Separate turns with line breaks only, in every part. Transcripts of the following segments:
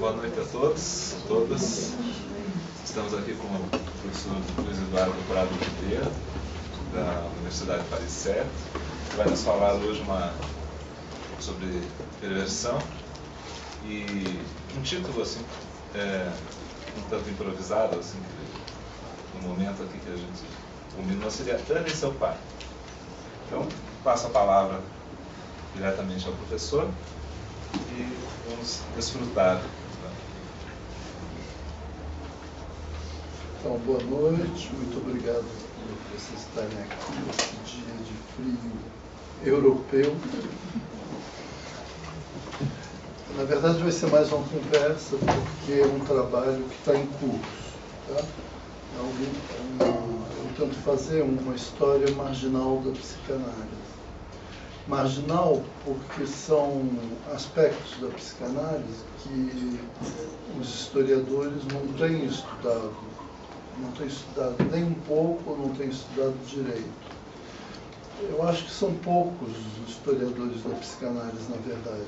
Boa noite a todos, todas. Estamos aqui com o professor Luiz Eduardo Prado Ribeiro, da Universidade Paris 7, que vai nos falar hoje sobre perversão. E um título assim, um tanto improvisado, assim, no momento aqui que a gente combinou, seria Ana e seu pai. Então, passo a palavra diretamente ao professor e vamos desfrutar.
Então, boa noite, muito obrigado por vocês estarem aqui nesse dia de frio europeu. Na verdade, vai ser mais uma conversa, porque é um trabalho que está em curso. Tá? Eu tento fazer uma história marginal da psicanálise. Marginal porque são aspectos da psicanálise que os historiadores não têm estudado nem um pouco, não têm estudado direito. Eu acho que são poucos os historiadores da psicanálise, na verdade,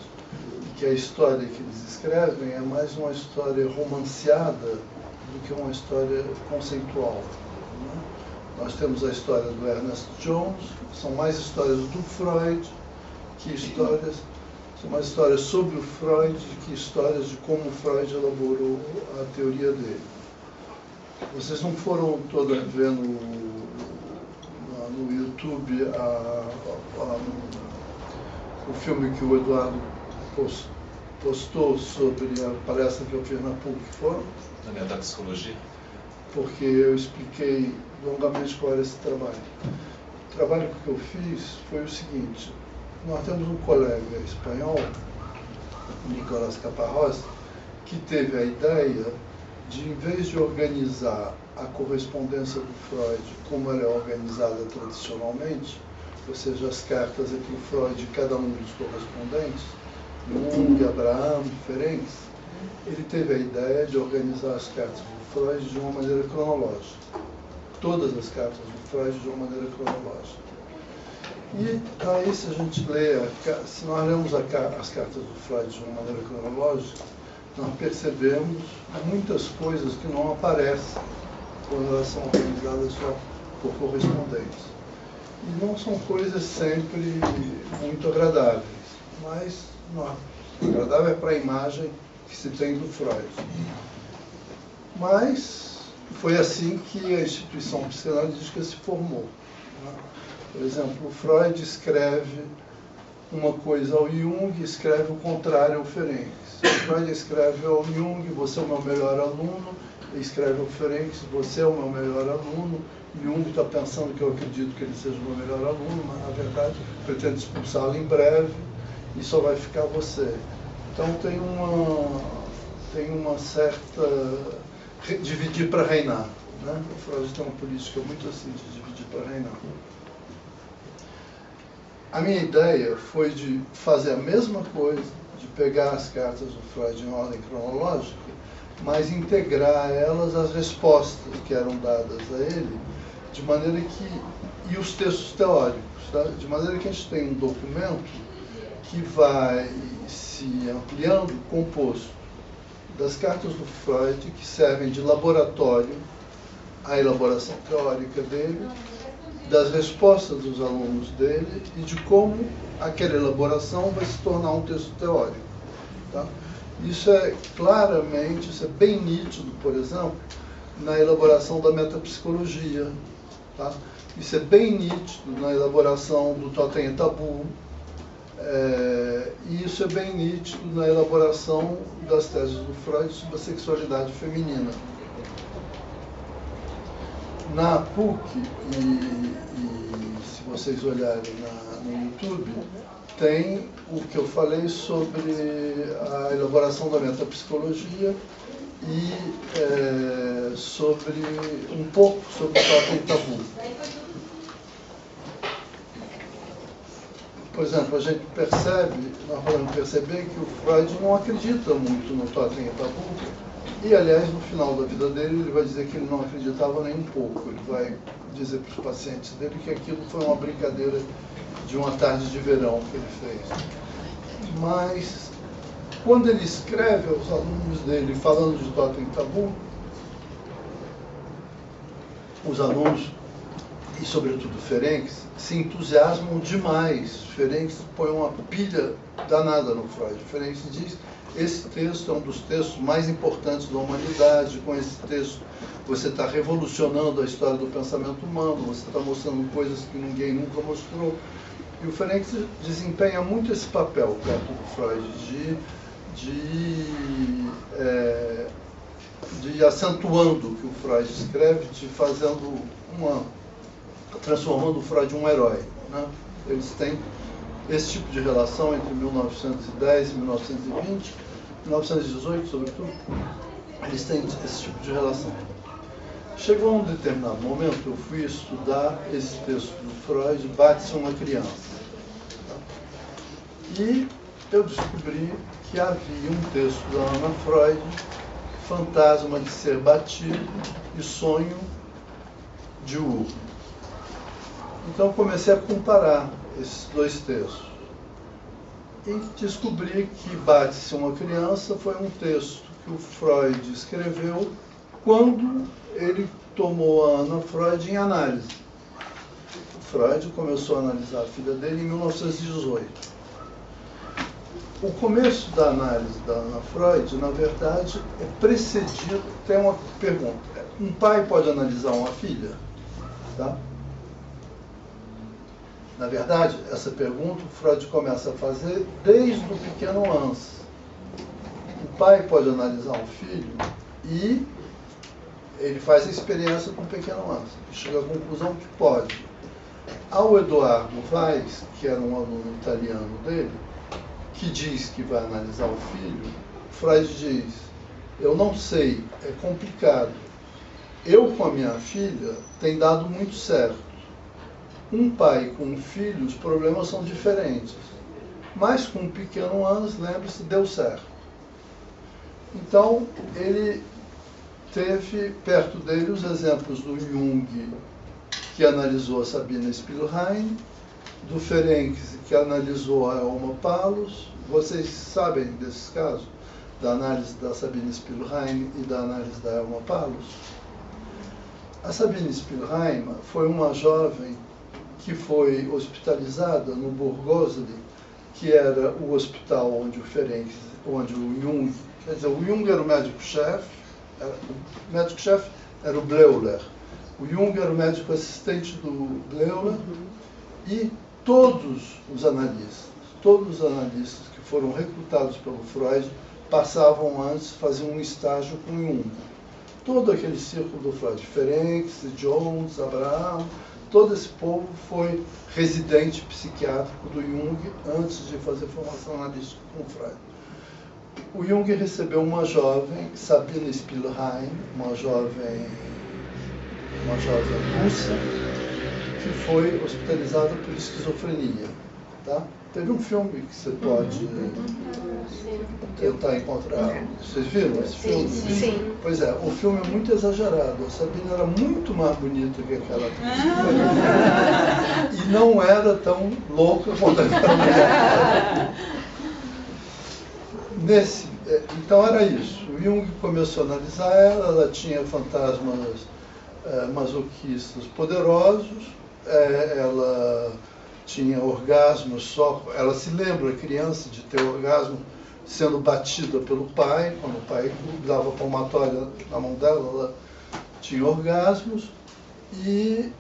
e que a história que eles escrevem é mais uma história romanceada do que uma história conceitual. Né? Nós temos a história do Ernest Jones, são mais histórias do Freud são mais histórias sobre o Freud do que histórias de como o Freud elaborou a teoria dele. Vocês não foram todas ver no YouTube o filme que o Eduardo postou sobre a palestra que eu fiz na PUC, foram?
Na metapsicologia?
Porque eu expliquei longamente qual era esse trabalho. O trabalho que eu fiz foi o seguinte: nós temos um colega espanhol, Nicolás Caparrós, que teve a ideia de, em vez de organizar a correspondência do Freud como ela é organizada tradicionalmente, ou seja, as cartas entre o Freud e cada um dos correspondentes, Jung, Abraham, diferentes, ele teve a ideia de organizar as cartas do Freud de uma maneira cronológica. Todas as cartas do Freud de uma maneira cronológica. E aí, se nós lemos as cartas do Freud de uma maneira cronológica, nós percebemos muitas coisas que não aparecem quando elas são organizadas só por correspondentes. E não são coisas sempre muito agradáveis, mas agradável é para a imagem que se tem do Freud. Mas foi assim que a instituição psicanalítica se formou. Por exemplo, o Freud escreve uma coisa ao Jung e escreve o contrário ao Ferenc. O Freud escreve ao Jung, você é o meu melhor aluno, e escreve ao Ferenc, você é o meu melhor aluno. Jung está pensando que eu acredito que ele seja o meu melhor aluno, mas na verdade pretende expulsá-lo em breve e só vai ficar você. Então tem uma certa dividir para reinar. Né? O Freud tem uma política muito assim de dividir para reinar. A minha ideia foi de fazer a mesma coisa, de pegar as cartas do Freud em ordem cronológica, mas integrar a elas as respostas que eram dadas a ele, de maneira que, e os textos teóricos, tá? De maneira que a gente tem um documento que vai se ampliando, composto das cartas do Freud, que servem de laboratório à elaboração teórica dele, das respostas dos alunos dele e de como aquela elaboração vai se tornar um texto teórico. Tá? Isso é bem nítido, por exemplo, na elaboração da metapsicologia. Tá? Isso é bem nítido na elaboração do Totem e Tabu. E isso é bem nítido na elaboração das teses do Freud sobre a sexualidade feminina. Na PUC, e se vocês olharem no YouTube, tem o que eu falei sobre a elaboração da metapsicologia e um pouco sobre o Totem e Tabu. Por exemplo, nós podemos perceber que o Freud não acredita muito no Totem e Tabu. E, aliás, no final da vida dele, ele vai dizer que ele não acreditava nem um pouco. Ele vai dizer para os pacientes dele que aquilo foi uma brincadeira de uma tarde de verão que ele fez. Mas quando ele escreve aos alunos dele falando de Totem Tabu, os alunos, e sobretudo Ferenc, se entusiasmam demais. Ferenc põe uma pilha danada no Freud. Ferenc diz: esse texto é um dos textos mais importantes da humanidade, com esse texto você está revolucionando a história do pensamento humano, você está mostrando coisas que ninguém nunca mostrou. E o Ferenc desempenha muito esse papel perto do Freud, de acentuando o que o Freud escreve, transformando o Freud em um herói, né? Eles têm esse tipo de relação entre 1910 e 1920, 1918 sobretudo, eles têm esse tipo de relação. Chegou a um determinado momento, eu fui estudar esse texto do Freud, Bate-se uma Criança. E eu descobri que havia um texto da Ana Freud, Fantasma de Ser Batido e Sonho Diurno. Então comecei a comparar esses dois textos. E descobri que Bate-se uma Criança foi um texto que o Freud escreveu quando ele tomou a Ana Freud em análise. O Freud começou a analisar a filha dele em 1918. O começo da análise da Ana Freud, na verdade, é precedido... Tem uma pergunta. Um pai pode analisar uma filha? Tá? Na verdade, essa pergunta o Freud começa a fazer desde o pequeno Hans. O pai pode analisar um filho e ele faz a experiência com o pequeno Hans. Chega à conclusão que pode. Ao Eduardo Weiss, que era um aluno italiano dele, que diz que vai analisar o filho, Freud diz: eu não sei, é complicado. Eu com a minha filha tem dado muito certo. Um pai com um filho, os problemas são diferentes. Mas com um pequeno Hans, lembre-se, deu certo. Então, ele teve perto dele os exemplos do Jung, que analisou a Sabina Spielrein, do Ferenc, que analisou a Elma Palos. Vocês sabem desses casos? Da análise da Sabina Spielrein e da análise da Elma Palos? A Sabina Spielrein foi uma jovem que foi hospitalizada no Burgosli, que era o hospital onde o Ferenc, onde o Jung, quer dizer, o Jung era o médico-chefe, o médico-chefe era o Bleuler, o Jung era o médico assistente do Bleuler, e todos os analistas que foram recrutados pelo Freud passavam antes, faziam um estágio com Jung. Todo aquele círculo do Freud, Ferenc, Jones, Abraham, todo esse povo foi residente psiquiátrico do Jung antes de fazer formação analítica com o Freud. O Jung recebeu uma jovem, Sabina Spielrein, uma jovem russa, que foi hospitalizada por esquizofrenia. Tá? Teve um filme que você pode tentar encontrar. Vocês viram esse filme?
Sim.
Pois é, o filme é muito exagerado. A Sabina era muito mais bonita que aquela atriz. E não era tão louca quanto aquela mulher. Então era isso. O Jung começou a analisar ela tinha fantasmas masoquistas poderosos, ela tinha orgasmos só, ela se lembra, criança, de ter orgasmo sendo batida pelo pai, quando o pai dava palmatória na mão dela, ela tinha orgasmos, e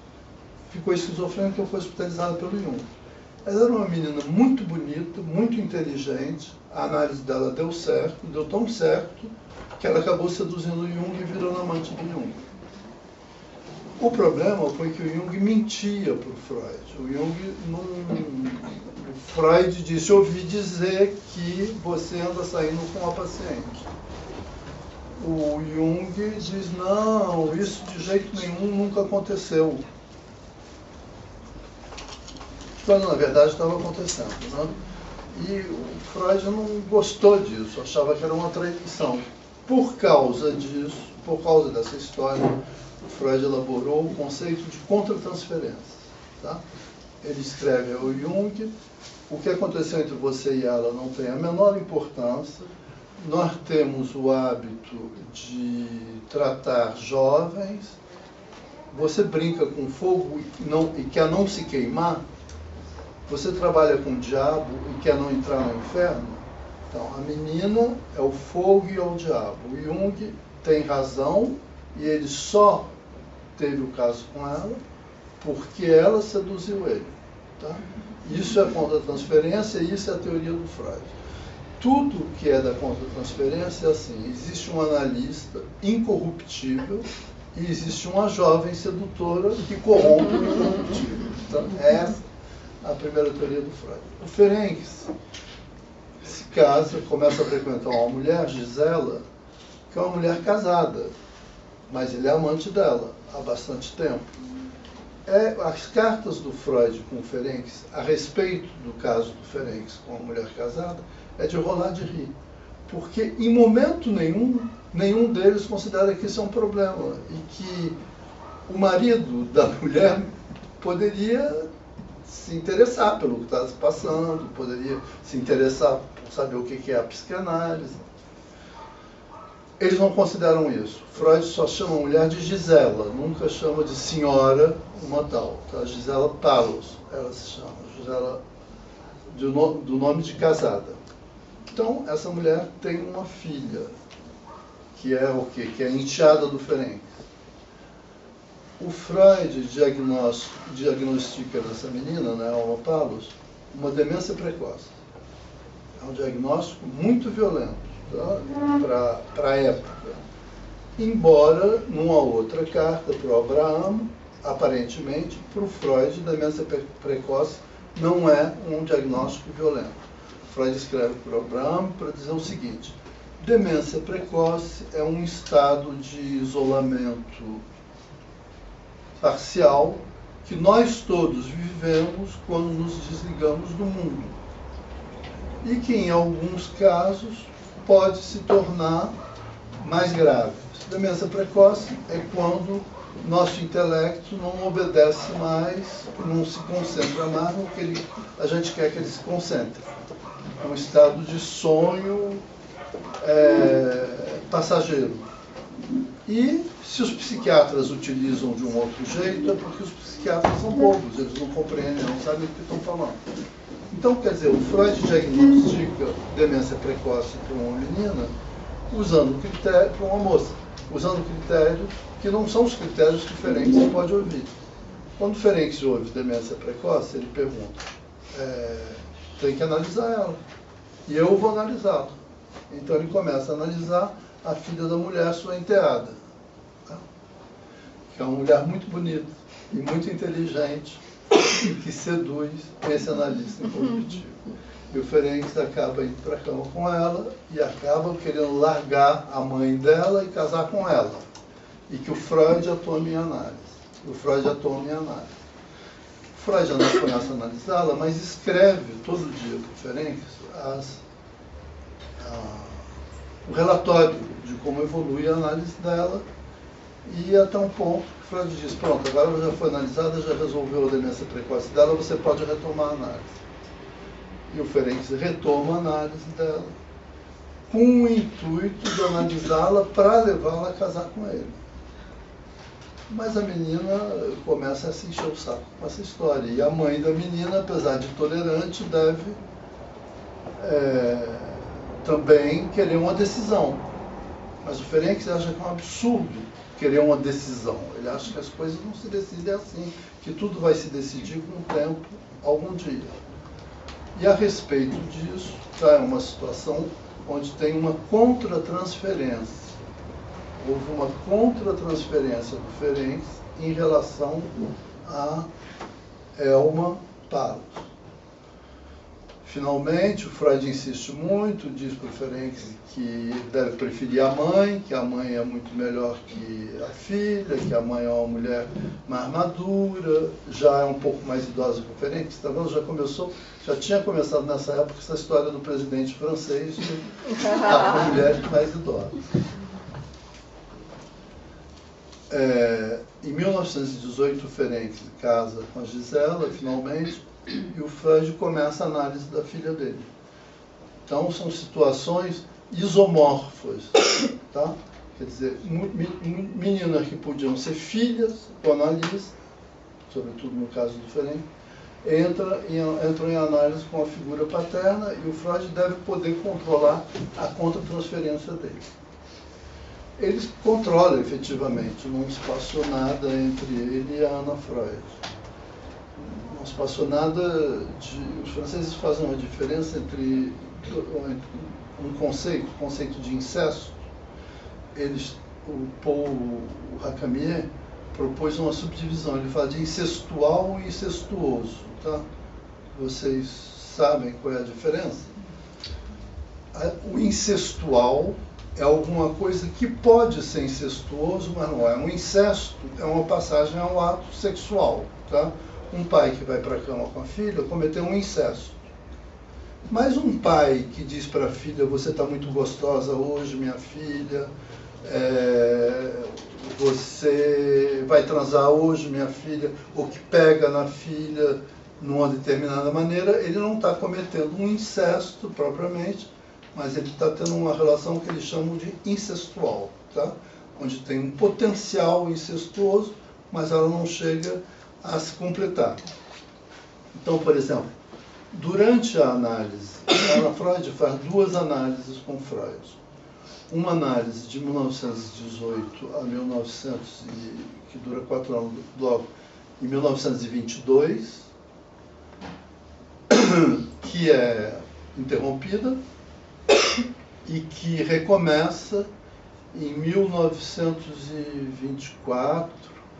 ficou esquizofrênica e foi hospitalizada pelo Jung. Ela era uma menina muito bonita, muito inteligente, a análise dela deu certo, deu tão certo, que ela acabou seduzindo o Jung e virou amante do Jung. O problema foi que o Jung mentia para o Freud. O Freud disse: ouvi dizer que você anda saindo com uma paciente. O Jung diz: não, isso de jeito nenhum nunca aconteceu. Quando na verdade estava acontecendo, né? E o Freud não gostou disso, achava que era uma traição. Por causa disso, por causa dessa história, o Freud elaborou o conceito de contratransferência. Tá? Ele escreve ao Jung o que aconteceu entre você e ela não tem a menor importância. Nós temos o hábito de tratar jovens. Você brinca com fogo e quer não se queimar. Você trabalha com o diabo e quer não entrar no inferno. Então, a menina é o fogo e é o diabo. O Jung tem razão e ele só teve o caso com ela porque ela seduziu ele. Tá? Isso é contra-transferência e isso é a teoria do Freud. Tudo que é da contra-transferência é assim: existe um analista incorruptível e existe uma jovem sedutora que corrompe o incorruptível. Então, essa é a primeira teoria do Freud. O Ferenc se casa, começa a frequentar uma mulher, Gisela, que é uma mulher casada, mas ele é amante dela há bastante tempo. As cartas do Freud com o Ferenc a respeito do caso do Ferenc com a mulher casada é de rolar de rir, porque em momento nenhum deles considera que isso é um problema e que o marido da mulher poderia se interessar pelo que está se passando, poderia se interessar por saber o que é a psicanálise. Eles não consideram isso. Freud só chama a mulher de Gisela, nunca chama de senhora uma tal. Tá? Gisela Palos, ela se chama. Gisela do nome de casada. Então, essa mulher tem uma filha, que é o quê? Que é a enteada do Ferenc. O Freud diagnostica nessa menina, né, Alma Palos, uma demência precoce. É um diagnóstico muito violento, tá? Para a época. Embora, numa outra carta para o Abraham, aparentemente, para o Freud, demência precoce não é um diagnóstico violento. Freud escreve para o Abraham para dizer o seguinte: demência precoce é um estado de isolamento parcial que nós todos vivemos quando nos desligamos do mundo e que em alguns casos pode se tornar mais grave. Demência precoce é quando nosso intelecto não obedece mais, não se concentra mais no que a gente quer que ele se concentre. É um estado de sonho passageiro. E se os psiquiatras utilizam de um outro jeito, é porque os psiquiatras são bobos, eles não compreendem, não sabem o que estão falando. Então, quer dizer, o Freud diagnostica demência precoce para uma menina usando critério, para uma moça, usando critérios que não são os critérios que o Ferenc pode ouvir. Quando o Ferenc ouve demência precoce, ele pergunta, tem que analisar ela. E eu vou analisá-la. Então ele começa a analisar a filha da mulher, sua enteada, tá? Que é uma mulher muito bonita e muito inteligente e que seduz esse analista incorruptível. E o Ferenc acaba indo para a cama com ela e acaba querendo largar a mãe dela e casar com ela. E que o Freud atome em análise. O Freud atome em análise. O Freud começa a analisá-la, mas escreve todo dia para o Ferenc o relatório de como evolui a análise dela, e até um ponto que Freud diz, pronto, agora ela já foi analisada, já resolveu a demência precoce dela, você pode retomar a análise. E o Ferenc retoma a análise dela, com o intuito de analisá-la para levá-la a casar com ele. Mas a menina começa a se encher o saco com essa história, e a mãe da menina, apesar de tolerante, deve também querer uma decisão. Mas o Ferenc acha que é um absurdo querer uma decisão. Ele acha que as coisas não se decidem assim, que tudo vai se decidir com o tempo, algum dia. E a respeito disso, está uma situação onde tem uma contra-transferência. Houve uma contra-transferência do Ferenc em relação a Elma Palos. Finalmente, o Freud insiste muito, diz para o Ferenc que deve preferir a mãe, que a mãe é muito melhor que a filha, que a mãe é uma mulher mais madura, já é um pouco mais idosa que o Ferenc, está vendo? Já tinha começado nessa época essa história do presidente francês de estar com mulheres mais idosas. Em 1918, o Ferenc casa com a Gisela, finalmente. e o Freud começa a análise da filha dele. Então, são situações isomorfas, tá? Quer dizer, meninas que podiam ser filhas do analista, sobretudo no caso do Ferenc, entram em análise com a figura paterna e o Freud deve poder controlar a contra-transferência dele. Eles controlam efetivamente, não se passou nada entre ele e a Ana Freud. Não se passou nada de... Os franceses fazem uma diferença entre um conceito de incesto. O Paul Racamier propôs uma subdivisão, ele fala de incestual e incestuoso, tá? Vocês sabem qual é a diferença? O incestual é alguma coisa que pode ser incestuoso, mas não é. Um incesto é uma passagem ao ato sexual, tá? Um pai que vai para a cama com a filha cometeu um incesto. Mas um pai que diz para a filha, você está muito gostosa hoje, minha filha, você vai transar hoje, minha filha, ou que pega na filha numa determinada maneira, ele não está cometendo um incesto propriamente, mas ele está tendo uma relação que eles chamam de incestual, tá? Onde tem um potencial incestuoso, mas ela não chega a se completar. Então, por exemplo, durante a análise, Ana Freud faz duas análises com Freud. Uma análise de 1918 a 1900, que dura 4 anos, logo em 1922, que é interrompida e que recomeça em 1924,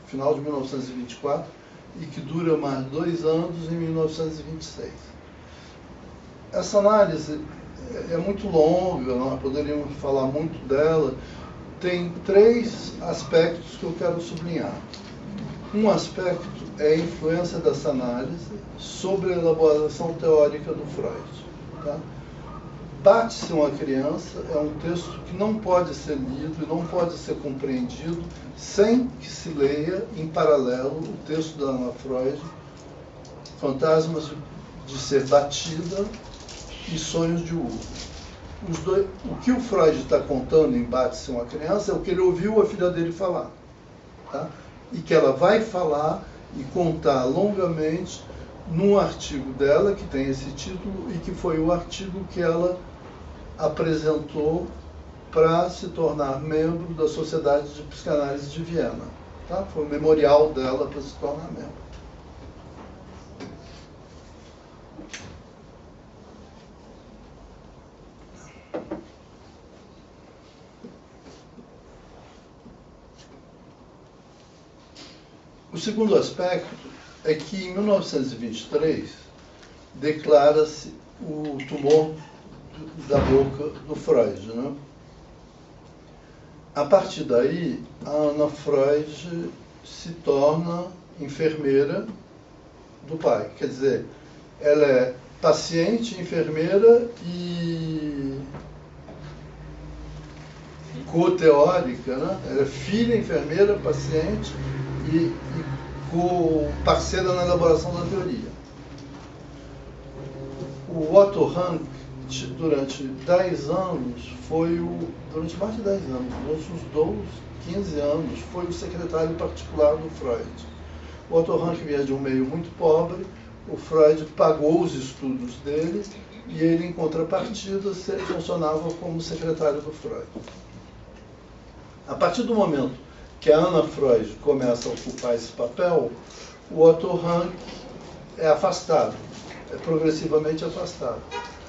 final de 1924, e que dura mais 2 anos em 1926. Essa análise é muito longa, nós poderíamos falar muito dela. Tem 3 aspectos que eu quero sublinhar. Um aspecto é a influência dessa análise sobre a elaboração teórica do Freud. Tá? Bate-se uma criança é um texto que não pode ser lido e não pode ser compreendido sem que se leia em paralelo o texto da Ana Freud, Fantasmas de Ser Batida e Sonhos de Urso. O que o Freud está contando em Bate-se uma criança é o que ele ouviu a filha dele falar. Tá? E que ela vai falar e contar longamente num artigo dela, que tem esse título, e que foi o artigo que ela apresentou para se tornar membro da Sociedade de Psicanálise de Viena. Tá? Foi o memorial dela para se tornar membro. O segundo aspecto é que em 1923 declara-se o tumor da boca do Freud, né? A partir daí, a Ana Freud se torna enfermeira do pai. Quer dizer, ela é paciente, enfermeira e co-teórica, né? Ela é filha, enfermeira, paciente e parceira na elaboração da teoria. O Otto Rank, durante 10 anos, durante mais de 10 anos, durante uns 12, 15 anos, foi o secretário particular do Freud. O Otto Rank vinha de um meio muito pobre, o Freud pagou os estudos dele e ele, em contrapartida, funcionava como secretário do Freud. A partir do momento que a Ana Freud começa a ocupar esse papel, o Otto Rank é afastado, é progressivamente afastado,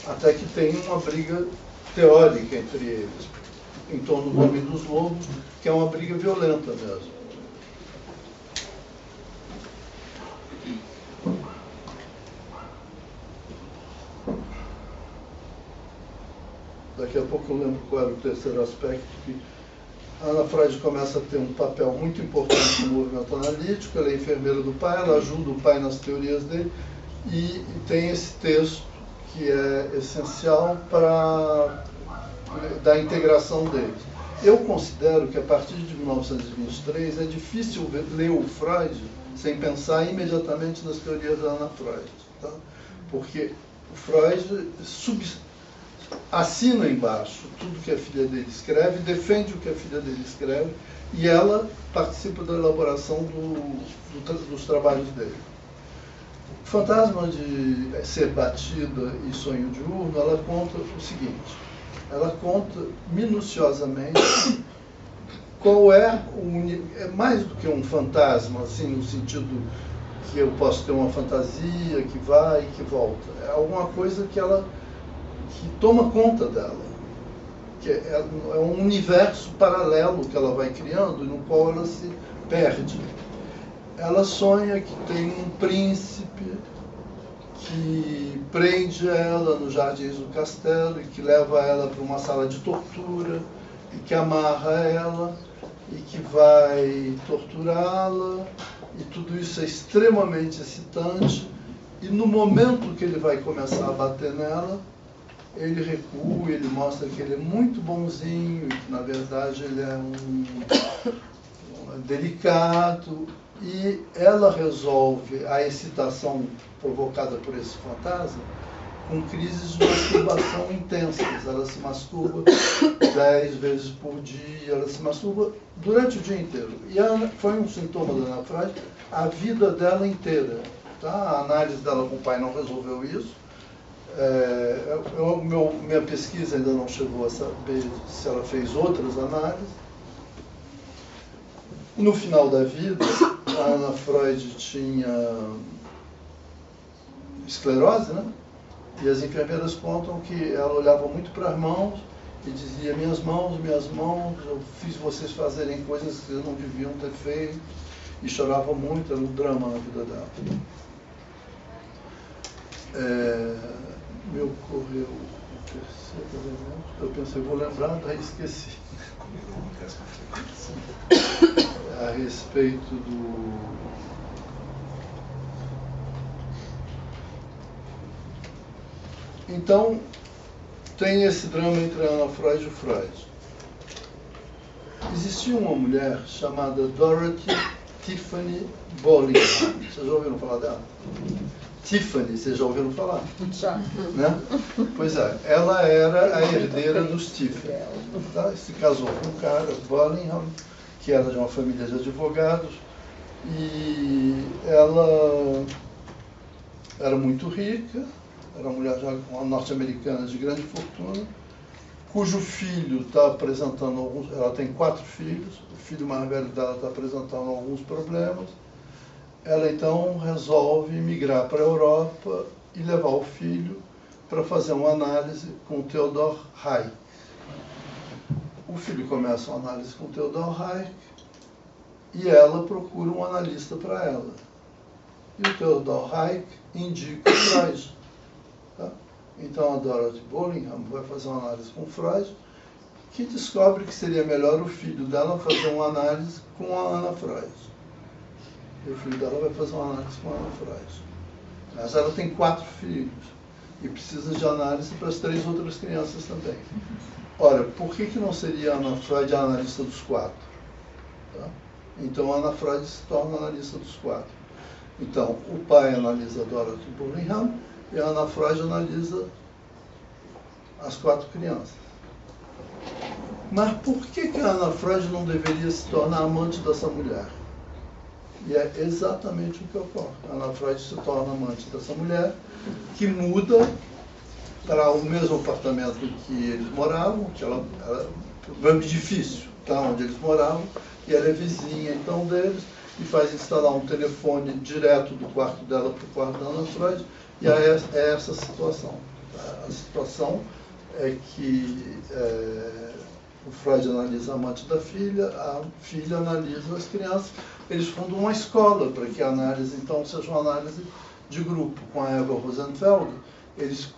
até que tem uma briga teórica entre eles, em torno do Homem dos Lobos, que é uma briga violenta mesmo. Daqui a pouco eu lembro qual era o terceiro aspecto, que a Ana Freud começa a ter um papel muito importante no movimento analítico, ela é enfermeira do pai, ela ajuda o pai nas teorias dele, e tem esse texto que é essencial para da integração deles. Eu considero que a partir de 1923 é difícil ler o Freud sem pensar imediatamente nas teorias da Ana Freud. Tá? Porque o Freud assina embaixo tudo que a filha dele escreve, defende o que a filha dele escreve, e ela participa da elaboração dos trabalhos dele. O Fantasma de Ser Batida e Sonho Diurno, ela conta o seguinte: ela conta minuciosamente qual é mais do que um fantasma, assim, no sentido que eu posso ter uma fantasia que vai e que volta. É alguma coisa que toma conta dela, que é um universo paralelo que ela vai criando, no qual ela se perde. Ela sonha que tem um príncipe que prende ela nos jardins do castelo e que leva ela para uma sala de tortura e que amarra ela e que vai torturá-la, e tudo isso é extremamente excitante, e no momento que ele vai começar a bater nela, ele recua, ele mostra que ele é muito bonzinho, e que na verdade ele é delicado, e ela resolve a excitação provocada por esse fantasma com crises de masturbação intensas. Ela se masturba 10 vezes por dia, ela se masturba durante o dia inteiro. E foi um sintoma da Ana Freud a vida dela inteira. Tá? A análise dela com o pai não resolveu isso. Minha pesquisa ainda não chegou a saber se ela fez outras análises. No final da vida, a Ana Freud tinha esclerose, né? E as enfermeiras contam que ela olhava muito para as mãos e dizia: minhas mãos, eu fiz vocês fazerem coisas que vocês não deviam ter feito. E chorava muito, era um drama na vida dela. Me ocorreu o terceiro elemento, eu pensei, vou lembrar, daí esqueci. A respeito do... Então, tem esse drama entre a Ana Freud e o Freud. Existia uma mulher chamada Dorothy Tiffany Bollingham. Vocês já ouviram falar dela? Tiffany, vocês já ouviram falar?
Já.
Né? Pois é, ela era a herdeira dos Tiffany. Tá? Se casou com um cara, Bollingham, que era de uma família de advogados, e ela era muito rica, era uma mulher uma norte-americana de grande fortuna, cujo filho está apresentando alguns... Ela tem 4 filhos, o filho mais velho dela está apresentando alguns problemas. Ela então resolve migrar para a Europa e levar o filho para fazer uma análise com Theodor Hayek. O filho começa uma análise com Theodor Hayek e ela procura um analista para ela. E o Theodor Hayek indica o Freud. Tá? Então a Dorothy Bollingham vai fazer uma análise com Freud, que descobre que seria melhor o filho dela fazer uma análise com a Ana Freud. E o filho dela vai fazer uma análise com a Ana Freud. Mas ela tem 4 filhos e precisa de análise para as 3 outras crianças também. Ora, por que não seria a Ana Freud a analista dos 4? Tá? Então a Ana Freud se torna analista dos 4. Então, o pai analisa a Dorothy Bollingham e a Ana Freud analisa as 4 crianças. Mas por que a Ana Freud não deveria se tornar amante dessa mulher? E é exatamente o que ocorre. A Ana Freud se torna amante dessa mulher, que muda para o mesmo apartamento que eles moravam, que ela o edifício, tá, onde eles moravam, e ela é vizinha então deles, e faz instalar um telefone direto do quarto dela para o quarto da Ana Freud, e é essa a situação. A situação é que o Freud analisa a amante da filha, a filha analisa as crianças, eles fundam uma escola para que a análise então seja uma análise de grupo. Com a Eva Rosenfeld, eles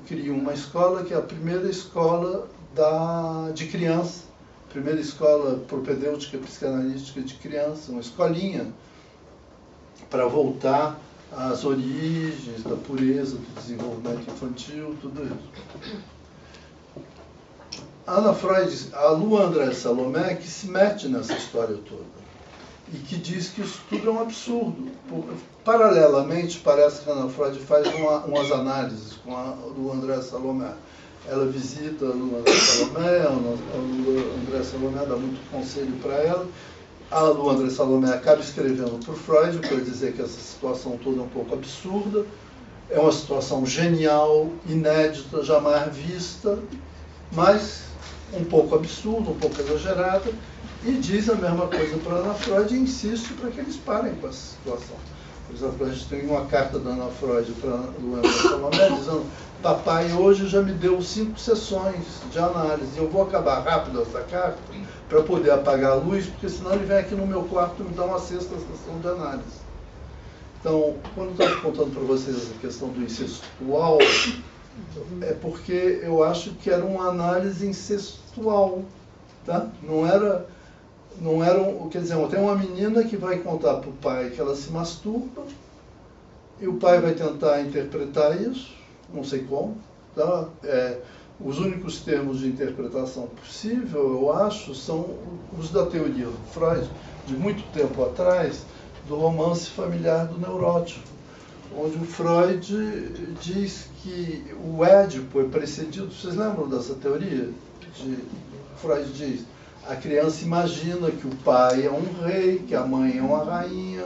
criam uma escola que é a primeira escola de criança, primeira escola propedêutica psicanalística de criança, uma escolinha para voltar às origens da pureza, do desenvolvimento infantil, tudo isso. A Ana Freud, a Lu André Salomé, que se mete nessa história toda. e que diz que isso tudo é um absurdo. Paralelamente, parece que a Ana Freud faz umas análises com a do André Salomé. Ela visita o André Salomé, o André Salomé dá muito conselho para ela. A do André Salomé acaba escrevendo para o Freud para dizer que essa situação toda é um pouco absurda, é uma situação genial, inédita, jamais vista, mas um pouco absurda, um pouco exagerada, e diz a mesma coisa para a Ana Freud e insiste para que eles parem com essa situação. Por exemplo, a gente tem uma carta da Ana Freud para o André Salomé dizendo: papai hoje já me deu 5 sessões de análise, eu vou acabar rápido essa carta para poder apagar a luz, porque senão ele vem aqui no meu quarto e me dá uma 6ª sessão de análise. Então, quando eu estava contando para vocês essa questão do incestual, é porque eu acho que era uma análise incestual, tá? Não era quer dizer, tem uma menina que vai contar para o pai que ela se masturba, e o pai vai tentar interpretar isso, não sei como, tá? Os únicos termos de interpretação possível, eu acho, são os da teoria do Freud, de muito tempo atrás, do romance familiar do neurótico, onde o Freud diz que o Édipo é precedido. Vocês lembram dessa teoria? Freud diz: a criança imagina que o pai é um rei, que a mãe é uma rainha,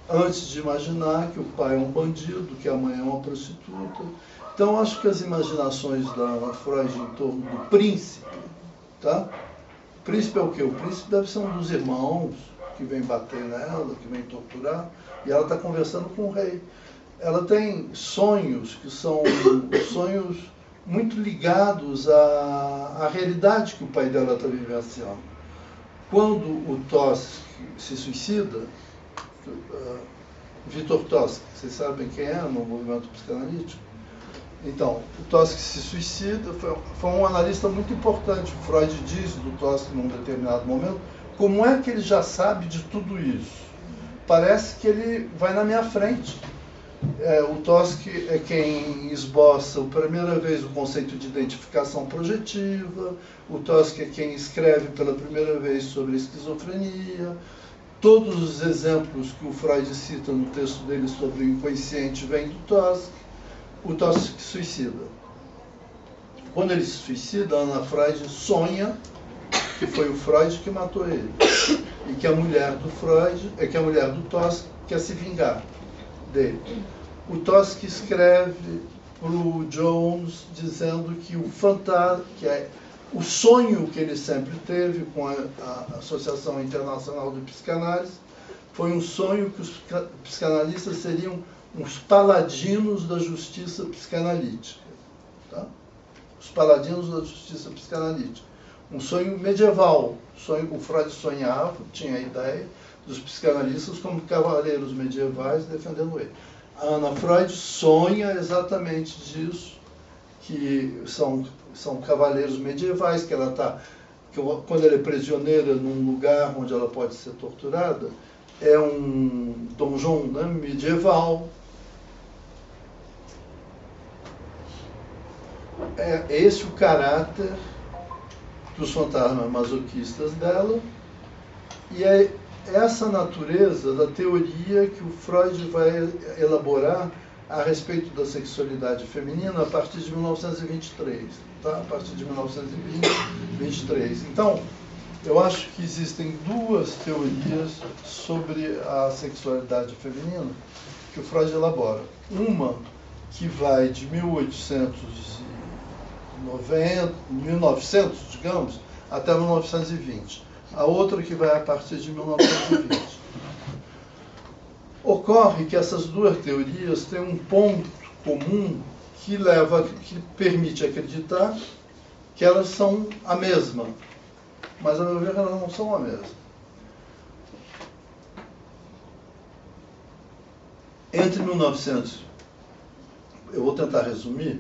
antes de imaginar que o pai é um bandido, que a mãe é uma prostituta. Então, acho que as imaginações da Ana Freud em torno do príncipe, tá? O príncipe é o quê? O príncipe deve ser um dos irmãos que vem bater nela, que vem torturar, e ela está conversando com o rei. Ela tem sonhos que são sonhos muito ligados à realidade que o pai dela está vivenciando. Quando o Tosk se suicida, Victor Tosk, vocês sabem quem é no movimento psicanalítico? Então, o Tosk se suicida, foi um analista muito importante. O Freud diz do Tosk num determinado momento: como é que ele já sabe de tudo isso? Parece que ele vai na minha frente. O Tosk é quem esboça pela primeira vez o conceito de identificação projetiva, o Tosk é quem escreve pela primeira vez sobre esquizofrenia. Todos os exemplos que o Freud cita no texto dele sobre o inconsciente vêm do Tosk. O Tosk suicida. Quando ele se suicida, a Ana Freud sonha que foi o Freud que matou ele, e que a mulher do Freud, que a mulher do Tosk quer se vingar dele. O Tosk escreve para o Jones dizendo que o fantasma, que é o sonho que ele sempre teve com a Associação Internacional de Psicanálise, foi um sonho que os psicanalistas seriam uns paladinos da justiça psicanalítica, tá? Os paladinos da justiça psicanalítica. Um sonho medieval. O Freud sonhava, tinha a ideia dos psicanalistas como cavaleiros medievais defendendo ele. A Ana Freud sonha exatamente disso, que são cavaleiros medievais, que ela está, quando ela é prisioneira num lugar onde ela pode ser torturada, é um donjon, né, medieval. É esse o caráter dos fantasmas masoquistas dela, e é essa natureza da teoria que o Freud vai elaborar a respeito da sexualidade feminina a partir de 1923, tá? A partir de 1923. Então, eu acho que existem 2 teorias sobre a sexualidade feminina que o Freud elabora. Uma que vai de 1900, digamos, até 1920. A outra que vai a partir de 1920. Ocorre que essas 2 teorias têm um ponto comum que permite acreditar que elas são a mesma, mas, a meu ver, elas não são a mesma. Entre 1900, eu vou tentar resumir,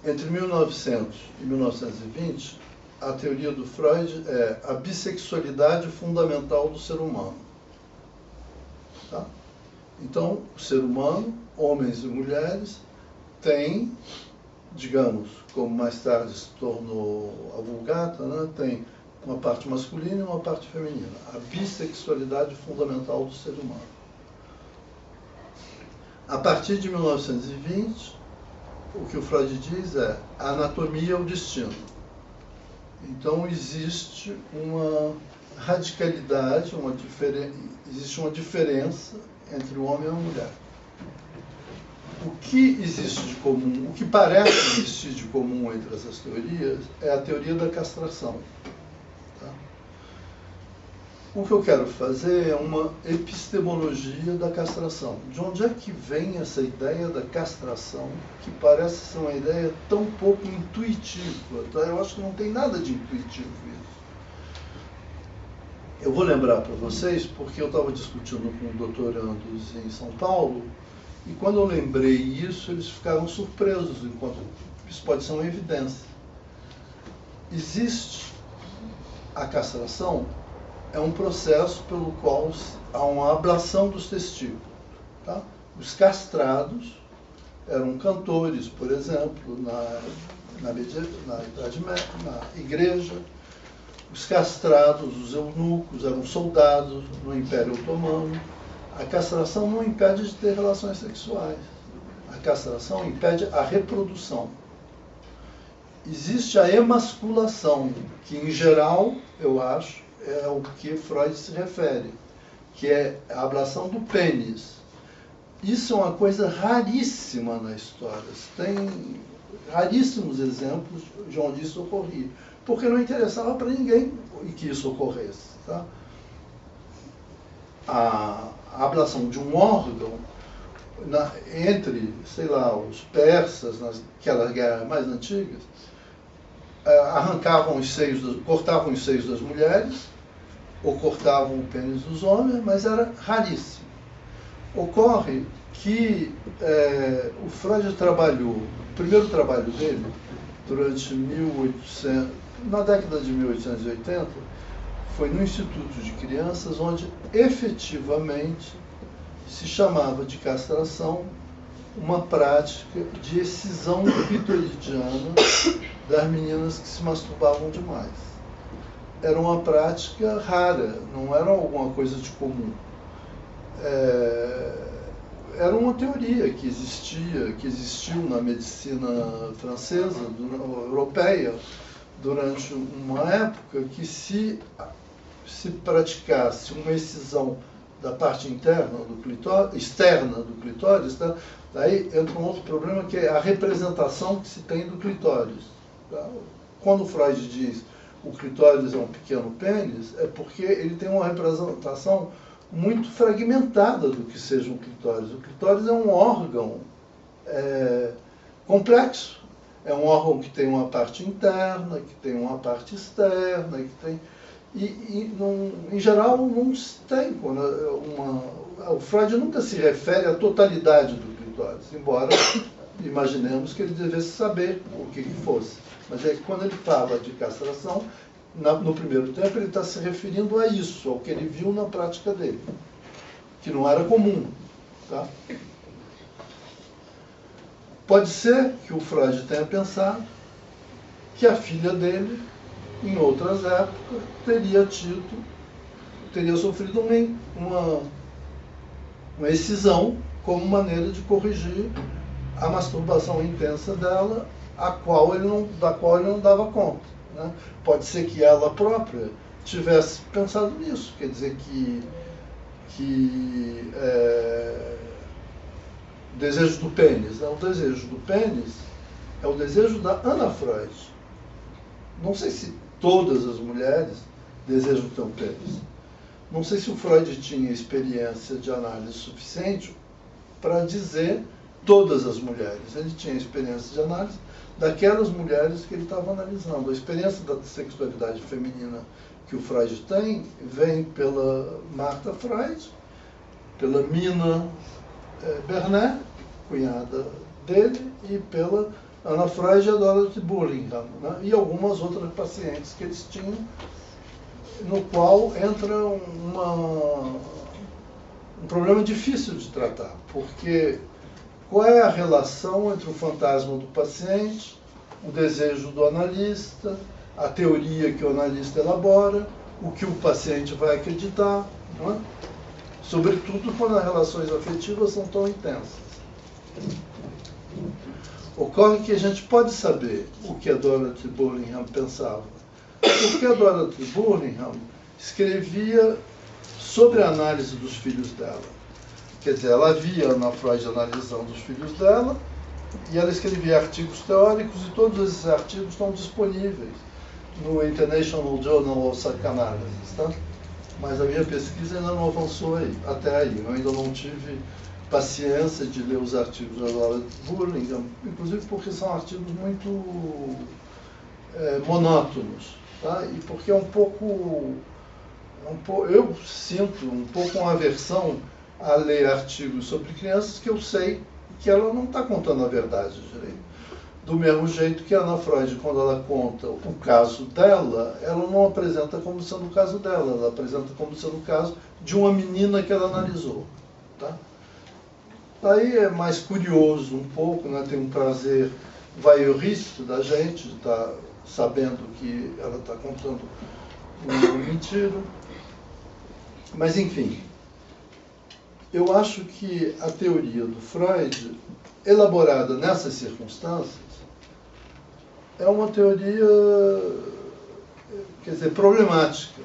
entre 1900 e 1920, a teoria do Freud é a bissexualidade fundamental do ser humano. Tá? Então, o ser humano, homens e mulheres, tem, digamos, como mais tarde se tornou a Vulgata, né, tem uma parte masculina e uma parte feminina. A bissexualidade fundamental do ser humano. A partir de 1920, o que o Freud diz é: a anatomia é o destino. Então existe uma radicalidade, existe uma diferença entre o homem e a mulher. O que existe de comum, o que parece existir de comum entre essas teorias é a teoria da castração. Tá? O que eu quero fazer é uma epistemologia da castração. De onde é que vem essa ideia da castração, que parece ser uma ideia tão pouco intuitiva? Tá? Eu acho que não tem nada de intuitivo isso. Eu vou lembrar para vocês, porque eu estava discutindo com doutorandos em São Paulo, e quando eu lembrei isso, eles ficaram surpresos, enquanto isso pode ser uma evidência. Existe a castração, é um processo pelo qual há uma ablação dos testículos. Tá? Os castrados eram cantores, por exemplo, na igreja. Os castrados, os eunucos, eram soldados no Império Otomano. A castração não impede de ter relações sexuais. A castração impede a reprodução. Existe a emasculação, que em geral, eu acho, é o que Freud se refere, que é a ablação do pênis. Isso é uma coisa raríssima na história. Tem raríssimos exemplos de onde isso ocorria, porque não interessava para ninguém que isso ocorresse. Tá? A ablação de um órgão, entre, sei lá, os persas, naquelas guerras mais antigas, arrancavam os seios, cortavam os seios das mulheres, ou cortavam o pênis dos homens, mas era raríssimo. Ocorre que o Freud trabalhou, o primeiro trabalho dele, durante na década de 1880, foi no Instituto de Crianças, onde efetivamente se chamava de castração uma prática de excisão clitoridiana das meninas que se masturbavam demais. Era uma prática rara, não era alguma coisa de comum. Era uma teoria que existiu na medicina francesa, europeia, durante uma época, que se praticasse uma excisão da parte externa do clitóris, tá? Daí entra um outro problema, que é a representação que se tem do clitóris. Tá? Quando Freud diz o clitóris é um pequeno pênis, é porque ele tem uma representação muito fragmentada do que seja um clitóris. O clitóris é um órgão complexo. É um órgão que tem uma parte interna, que tem uma parte externa, que tem... em geral, não se tem. O Freud nunca se refere à totalidade do clitóris, embora imaginemos que ele devesse saber o que fosse. Mas quando ele fala de castração, no primeiro tempo, ele está se referindo a isso, ao que ele viu na prática dele, que não era comum. Tá? Pode ser que o Freud tenha pensado que a filha dele, em outras épocas, teria sofrido uma excisão como maneira de corrigir a masturbação intensa dela, da qual ele não dava conta. Né? Pode ser que ela própria tivesse pensado nisso, quer dizer que o desejo do pênis. O desejo do pênis é o desejo da Ana Freud. Não sei se todas as mulheres desejam ter um pênis. Não sei se o Freud tinha experiência de análise suficiente para dizer todas as mulheres. Ele tinha experiência de análise daquelas mulheres que ele estava analisando. A experiência da sexualidade feminina que o Freud tem vem pela Martha Freud, pela Mina Bernet, cunhada dele, e pela Anna Freud e a Dorothy Burlingham, né? E algumas outras pacientes que eles tinham, no qual entra um problema difícil de tratar, porque qual é a relação entre o fantasma do paciente, o desejo do analista a teoria que o analista elabora, o que o paciente vai acreditar, não é? Sobretudo quando as relações afetivas são tão intensas. Ocorre que a gente pode saber o que a Dorothy Burlingham pensava, porque a Dorothy Burlingham escrevia sobre a análise dos filhos dela. Quer dizer, ela via a Ana Freud analisando os filhos dela e ela escrevia artigos teóricos e todos esses artigos estão disponíveis no International Journal of Psychoanalysis, tá? Mas a minha pesquisa ainda não avançou até aí. Eu ainda não tive paciência de ler os artigos da Dorothy Burlingham, inclusive porque são artigos muito monótonos, tá? E porque eu sinto um pouco uma aversão a ler artigos sobre crianças que eu sei que ela não está contando a verdade direito. Do mesmo jeito que a Ana Freud, quando ela conta o caso dela, ela não apresenta como sendo o caso dela, ela apresenta como sendo o caso de uma menina que ela analisou. Tá? Aí é mais curioso um pouco, né? Tem um prazer voyeurista da gente, de estar sabendo que ela está contando uma mentira. Mas, enfim, eu acho que a teoria do Freud, elaborada nessas circunstâncias, é uma teoria, quer dizer, problemática.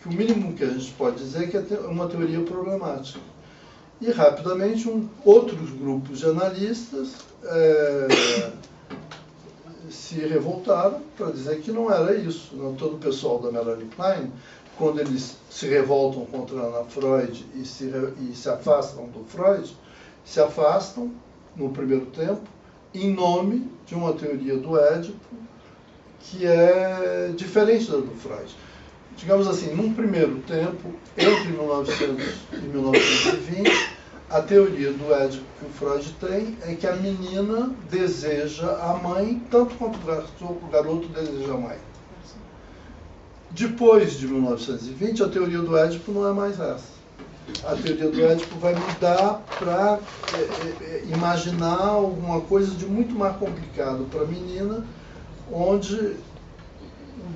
Que o mínimo que a gente pode dizer é que é uma teoria problemática. E, rapidamente, outros grupos de analistas se revoltaram para dizer que não era isso. Não, todo o pessoal da Melanie Klein, quando eles se revoltam contra a Ana Freud e se afastam do Freud, se afastam, no primeiro tempo, em nome de uma teoria do Édipo que é diferente da do Freud. Digamos assim, num primeiro tempo, entre 1900 e 1920, a teoria do Édipo que o Freud tem é que a menina deseja a mãe tanto quanto o garoto deseja a mãe. Depois de 1920, a teoria do Édipo não é mais essa. A teoria do Édipo vai mudar para imaginar alguma coisa de muito mais complicado para a menina, onde o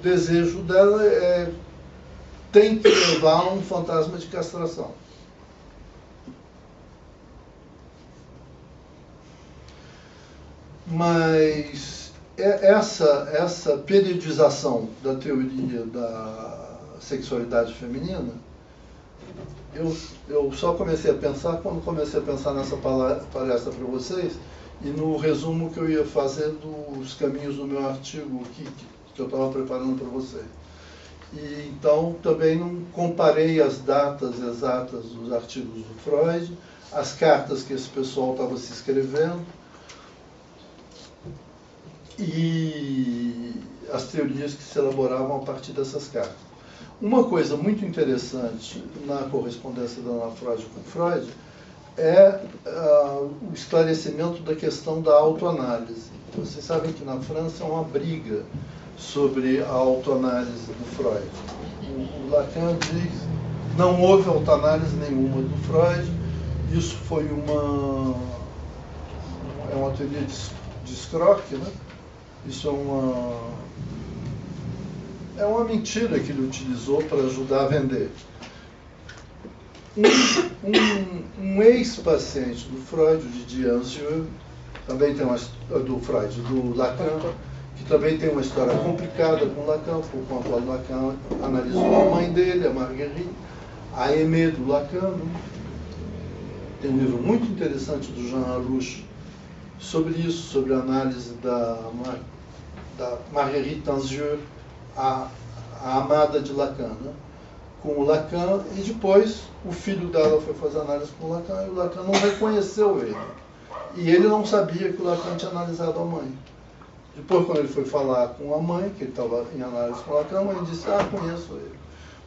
desejo dela tem que levar a um fantasma de castração. Mas essa periodização da teoria da sexualidade feminina, eu só comecei a pensar quando comecei a pensar nessa palestra para vocês e no resumo que eu ia fazer dos caminhos do meu artigo que eu estava preparando para vocês. E então também não comparei as datas exatas dos artigos do Freud, as cartas que esse pessoal estava se escrevendo e as teorias que se elaboravam a partir dessas cartas. Uma coisa muito interessante na correspondência da Ana Freud com Freud é o esclarecimento da questão da autoanálise. Vocês sabem que na França é uma briga sobre a autoanálise do Freud. O Lacan diz que não houve autoanálise nenhuma do Freud. Isso foi uma teoria de Scrock, né? Isso é uma mentira que ele utilizou para ajudar a vender. Um ex-paciente do Freud, o Didier Anzieux, também tem do Lacan, que também tem uma história complicada com Lacan, por conta do Lacan analisou a mãe dele, a Marguerite, a Aimée do Lacan. Tem um livro muito interessante do Jean Arouche sobre isso, sobre a análise da Marguerite Anzieux, a amada de Lacan, né? Com o Lacan, e depois o filho dela foi fazer análise com o Lacan e o Lacan não reconheceu ele. E ele não sabia que o Lacan tinha analisado a mãe. Depois, quando ele foi falar com a mãe, que ele estava em análise com o Lacan, a mãe disse: conheço ele.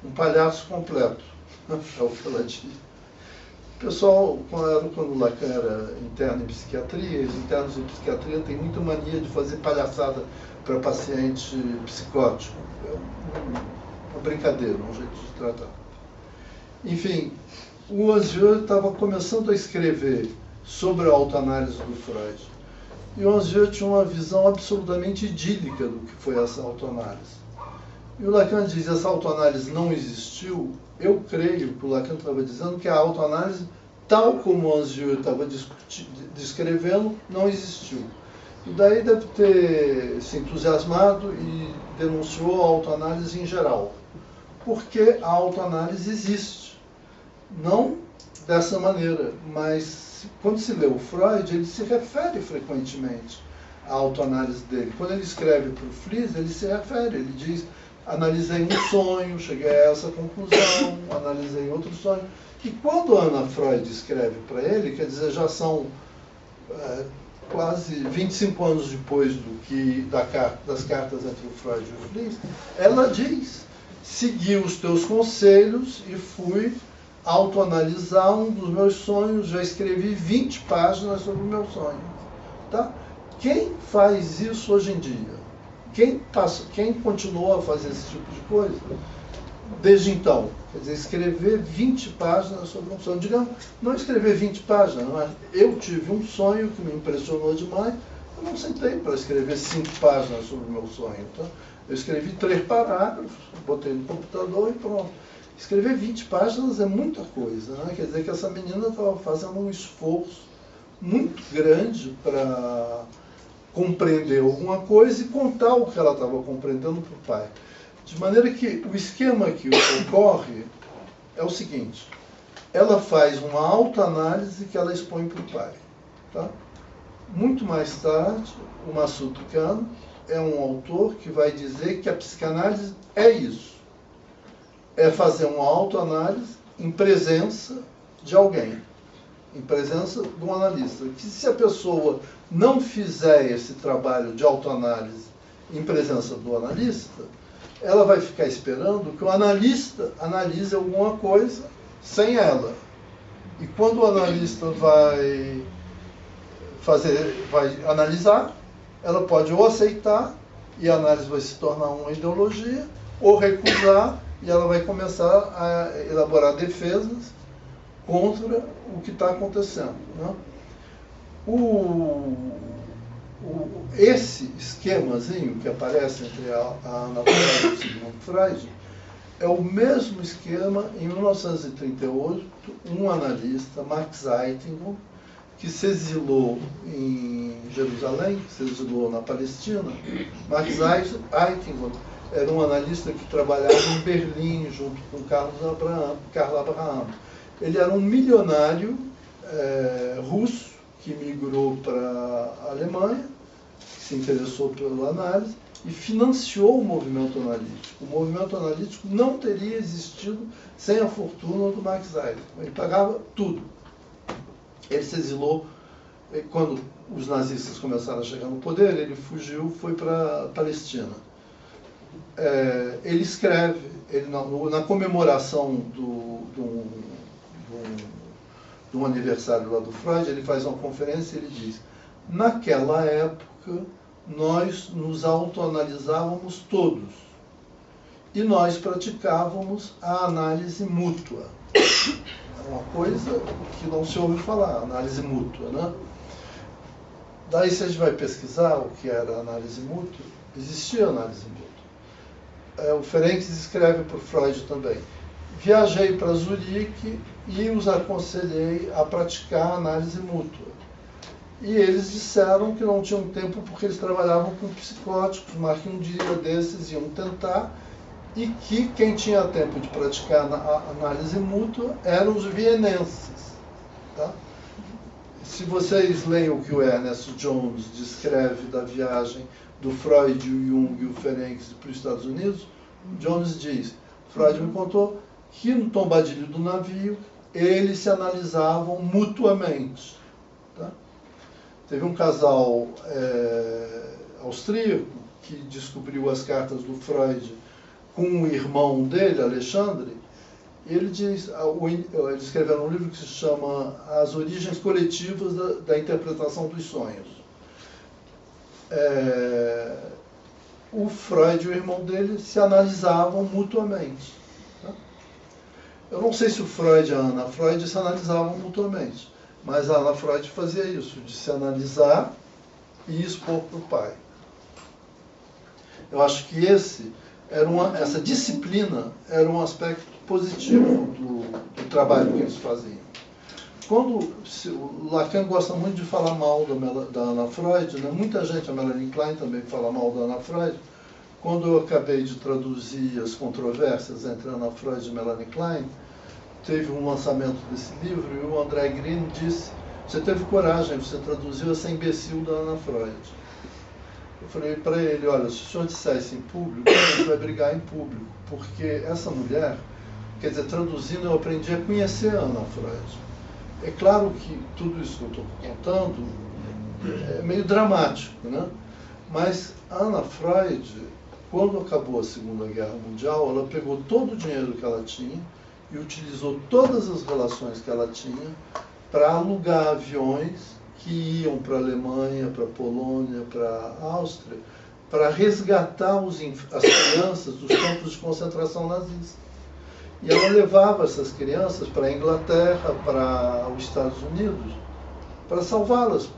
Um palhaço completo. É o que ela disse. O pessoal, quando o Lacan era interno em psiquiatria, os internos em psiquiatria têm muita mania de fazer palhaçada para paciente psicótico. É uma brincadeira, um jeito de tratar. Enfim, o Anzieux estava começando a escrever sobre a autoanálise do Freud. e o Angier tinha uma visão absolutamente idílica do que foi essa autoanálise. E o Lacan diz que essa autoanálise não existiu. Eu creio que o Lacan estava dizendo que a autoanálise, tal como o Angier estava descrevendo, não existiu. E daí deve ter se entusiasmado e denunciou a autoanálise em geral. Porque a autoanálise existe. Não dessa maneira, mas quando se lê o Freud, ele se refere frequentemente à autoanálise dele. Quando ele escreve para o Fliess, ele se refere, ele diz: analisei um sonho, cheguei a essa conclusão, analisei outro sonho. E quando Anna Freud escreve para ele, quer dizer, já são quase 25 anos depois das cartas entre o Freud e o Fliess, ela diz: segui os teus conselhos e fui autoanalisar um dos meus sonhos, já escrevi 20 páginas sobre o meu sonho. Tá? Quem faz isso hoje em dia? Quem continuou a fazer esse tipo de coisa? Desde então, quer dizer, escrever 20 páginas sobre um sonho. Digamos, não escrever 20 páginas, mas eu tive um sonho que me impressionou demais, eu não sentei para escrever 5 páginas sobre o meu sonho. Tá? Eu escrevi 3 parágrafos, botei no computador e pronto. Escrever 20 páginas é muita coisa, né? Quer dizer que essa menina estava fazendo um esforço muito grande para compreender alguma coisa e contar o que ela estava compreendendo para o pai. De maneira que o esquema que ocorre é o seguinte: ela faz uma autoanálise que ela expõe para o pai. Tá? Muito mais tarde, o Massoud Khan é um autor que vai dizer que a psicanálise é isso. É fazer uma autoanálise em presença de alguém, em presença de um analista. Que se a pessoa não fizer esse trabalho de autoanálise em presença do analista, ela vai ficar esperando que o analista analise alguma coisa sem ela. E quando o analista vai analisar, ela pode ou aceitar, e a análise vai se tornar uma ideologia, ou recusar, e ela vai começar a elaborar defesas contra o que está acontecendo. Né? Esse esquemazinho que aparece entre a Anna Freud e o Sigmund Freud é o mesmo esquema. Em 1938, um analista, Max Eitingon, que se exilou em Jerusalém, se exilou na Palestina. Max Eitingon era um analista que trabalhava em Berlim junto com Karl Abraham. Ele era um milionário russo que migrou para a Alemanha, que se interessou pela análise e financiou o movimento analítico. O movimento analítico não teria existido sem a fortuna do Max Eitingon. Ele pagava tudo. Ele se exilou quando os nazistas começaram a chegar no poder. Ele fugiu, foi para a Palestina. Ele escreve, na comemoração do aniversário lá do Freud, ele faz uma conferência e ele diz: naquela época nós nos autoanalisávamos todos e nós praticávamos a análise mútua. É uma coisa que não se ouve falar, análise mútua, né? Daí, se a gente vai pesquisar o que era análise mútua, existia análise mútua. O Ferenc escreve para o Freud também: viajei para Zurique e os aconselhei a praticar análise mútua. E eles disseram que não tinham tempo porque eles trabalhavam com psicóticos, mas que um dia desses iam tentar, e que quem tinha tempo de praticar a análise mútua eram os vienenses. Tá? Se vocês leem o que o Ernest Jones descreve da viagem do Freud, o Jung e o Ferenc para os Estados Unidos, Jones diz: Freud me contou que no tombadilho do navio eles se analisavam mutuamente. Tá? Teve um casal austríaco que descobriu as cartas do Freud com o irmão dele, Alexandre. Ele diz, eles escreveram um livro que se chama As Origens Coletivas da Interpretação dos Sonhos. O Freud e o irmão dele se analisavam mutuamente. Tá? Eu não sei se o Freud e a Anna Freud se analisavam mutuamente, mas a Anna Freud fazia isso, de se analisar e expor para o pai. Eu acho que essa disciplina era um aspecto positivo do trabalho que eles faziam. O Lacan gosta muito de falar mal da Anna Freud, né? Muita gente, a Melanie Klein também fala mal da Anna Freud. Quando eu acabei de traduzir as controvérsias entre Anna Freud e Melanie Klein, teve um lançamento desse livro e o André Green disse: você teve coragem, você traduziu essa imbecil da Anna Freud. Eu falei para ele: olha, se o senhor disser isso em público, a gente vai brigar em público, porque essa mulher, quer dizer, traduzindo, eu aprendi a conhecer a Anna Freud. É claro que tudo isso que eu estou contando é meio dramático, né? Mas a Anna Freud, quando acabou a Segunda Guerra Mundial, ela pegou todo o dinheiro que ela tinha e utilizou todas as relações que ela tinha para alugar aviões que iam para a Alemanha, para a Polônia, para a Áustria, para resgatar as crianças dos campos de concentração nazistas. E ela levava essas crianças para a Inglaterra, para os Estados Unidos, para salvá-las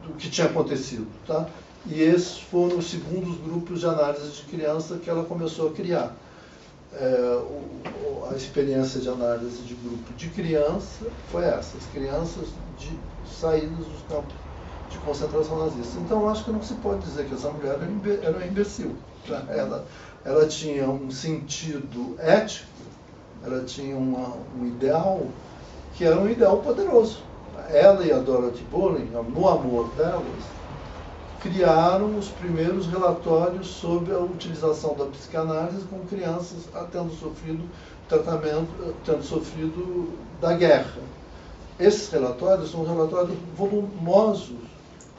do que tinha acontecido. Tá? E esses foram os segundos grupos de análise de criança que ela começou a criar. A experiência de análise de grupo de criança foi essa, as crianças saídas dos campos de concentração nazista. Então, acho que não se pode dizer que essa mulher era um imbecil. Tá? Ela tinha um sentido ético, ela tinha um ideal que era um ideal poderoso. Ela e a Dorothy Bullingham, no amor delas, criaram os primeiros relatórios sobre a utilização da psicanálise com crianças tendo sofrido da guerra. Esses relatórios são relatórios volumosos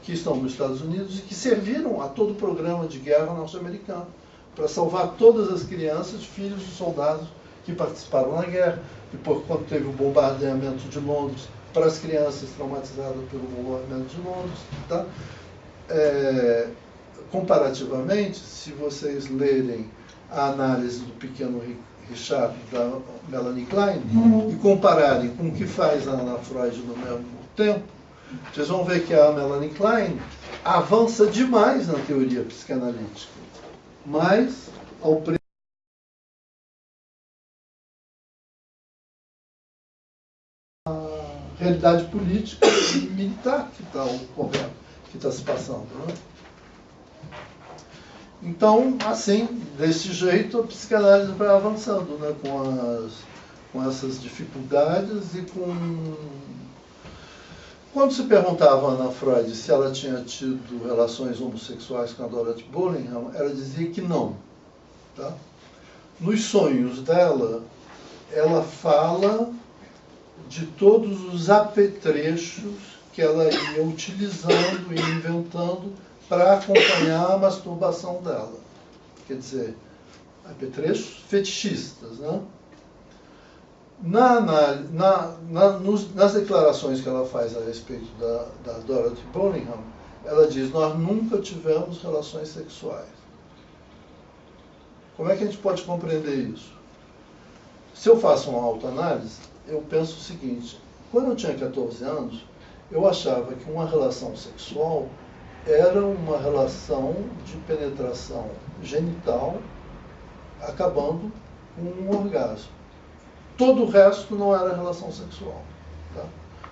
que estão nos Estados Unidos e que serviram a todo o programa de guerra norte-americano para salvar todas as crianças, filhos de soldados que participaram na guerra. Depois, quando teve o bombardeamento de Londres, para as crianças traumatizadas pelo bombardeamento de Londres. Tá? Comparativamente, se vocês lerem a análise do Pequeno Richard da Melanie Klein e compararem com o que faz a Anna Freud no mesmo tempo, vocês vão ver que a Melanie Klein avança demais na teoria psicanalítica, mas ao preço da realidade política e militar que está ocorrendo, que está se passando. Né? Então, assim, desse jeito, a psicanálise vai avançando, né? com essas dificuldades e com... Quando se perguntava a Anna Freud se ela tinha tido relações homossexuais com a Dorothy Bullingham, ela dizia que não. Tá? Nos sonhos dela, ela fala de todos os apetrechos que ela ia utilizando e inventando para acompanhar a masturbação dela. Quer dizer, apetrechos fetichistas. Né? Nas declarações que ela faz a respeito da Dorothy Bullingham, ela diz: nós nunca tivemos relações sexuais. Como é que a gente pode compreender isso? Se eu faço uma autoanálise, eu penso o seguinte: quando eu tinha 14 anos, eu achava que uma relação sexual era uma relação de penetração genital acabando com um orgasmo. Todo o resto não era relação sexual. Tá?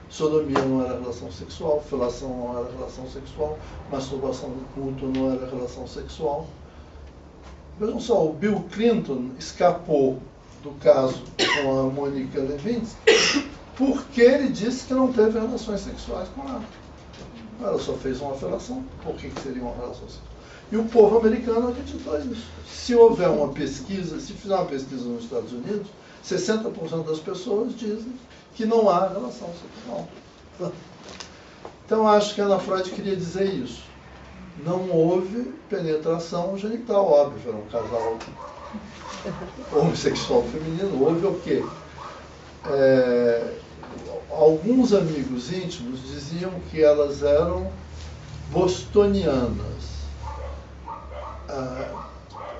Sodomia não era relação sexual, felação não era relação sexual, masturbação mútua não era relação sexual. Vejam só, o Bill Clinton escapou do caso com a Monica Lewinsky porque ele disse que não teve relações sexuais com ela. Ela só fez uma felação. Por que seria uma relação sexual? E o povo americano acreditou nisso. Se houver uma pesquisa, se fizer uma pesquisa nos Estados Unidos, 60% das pessoas dizem que não há relação sexual. Então, acho que a Anna Freud queria dizer isso. Não houve penetração genital, óbvio, era um casal homossexual feminino. Houve o quê? Alguns amigos íntimos diziam que elas eram bostonianas.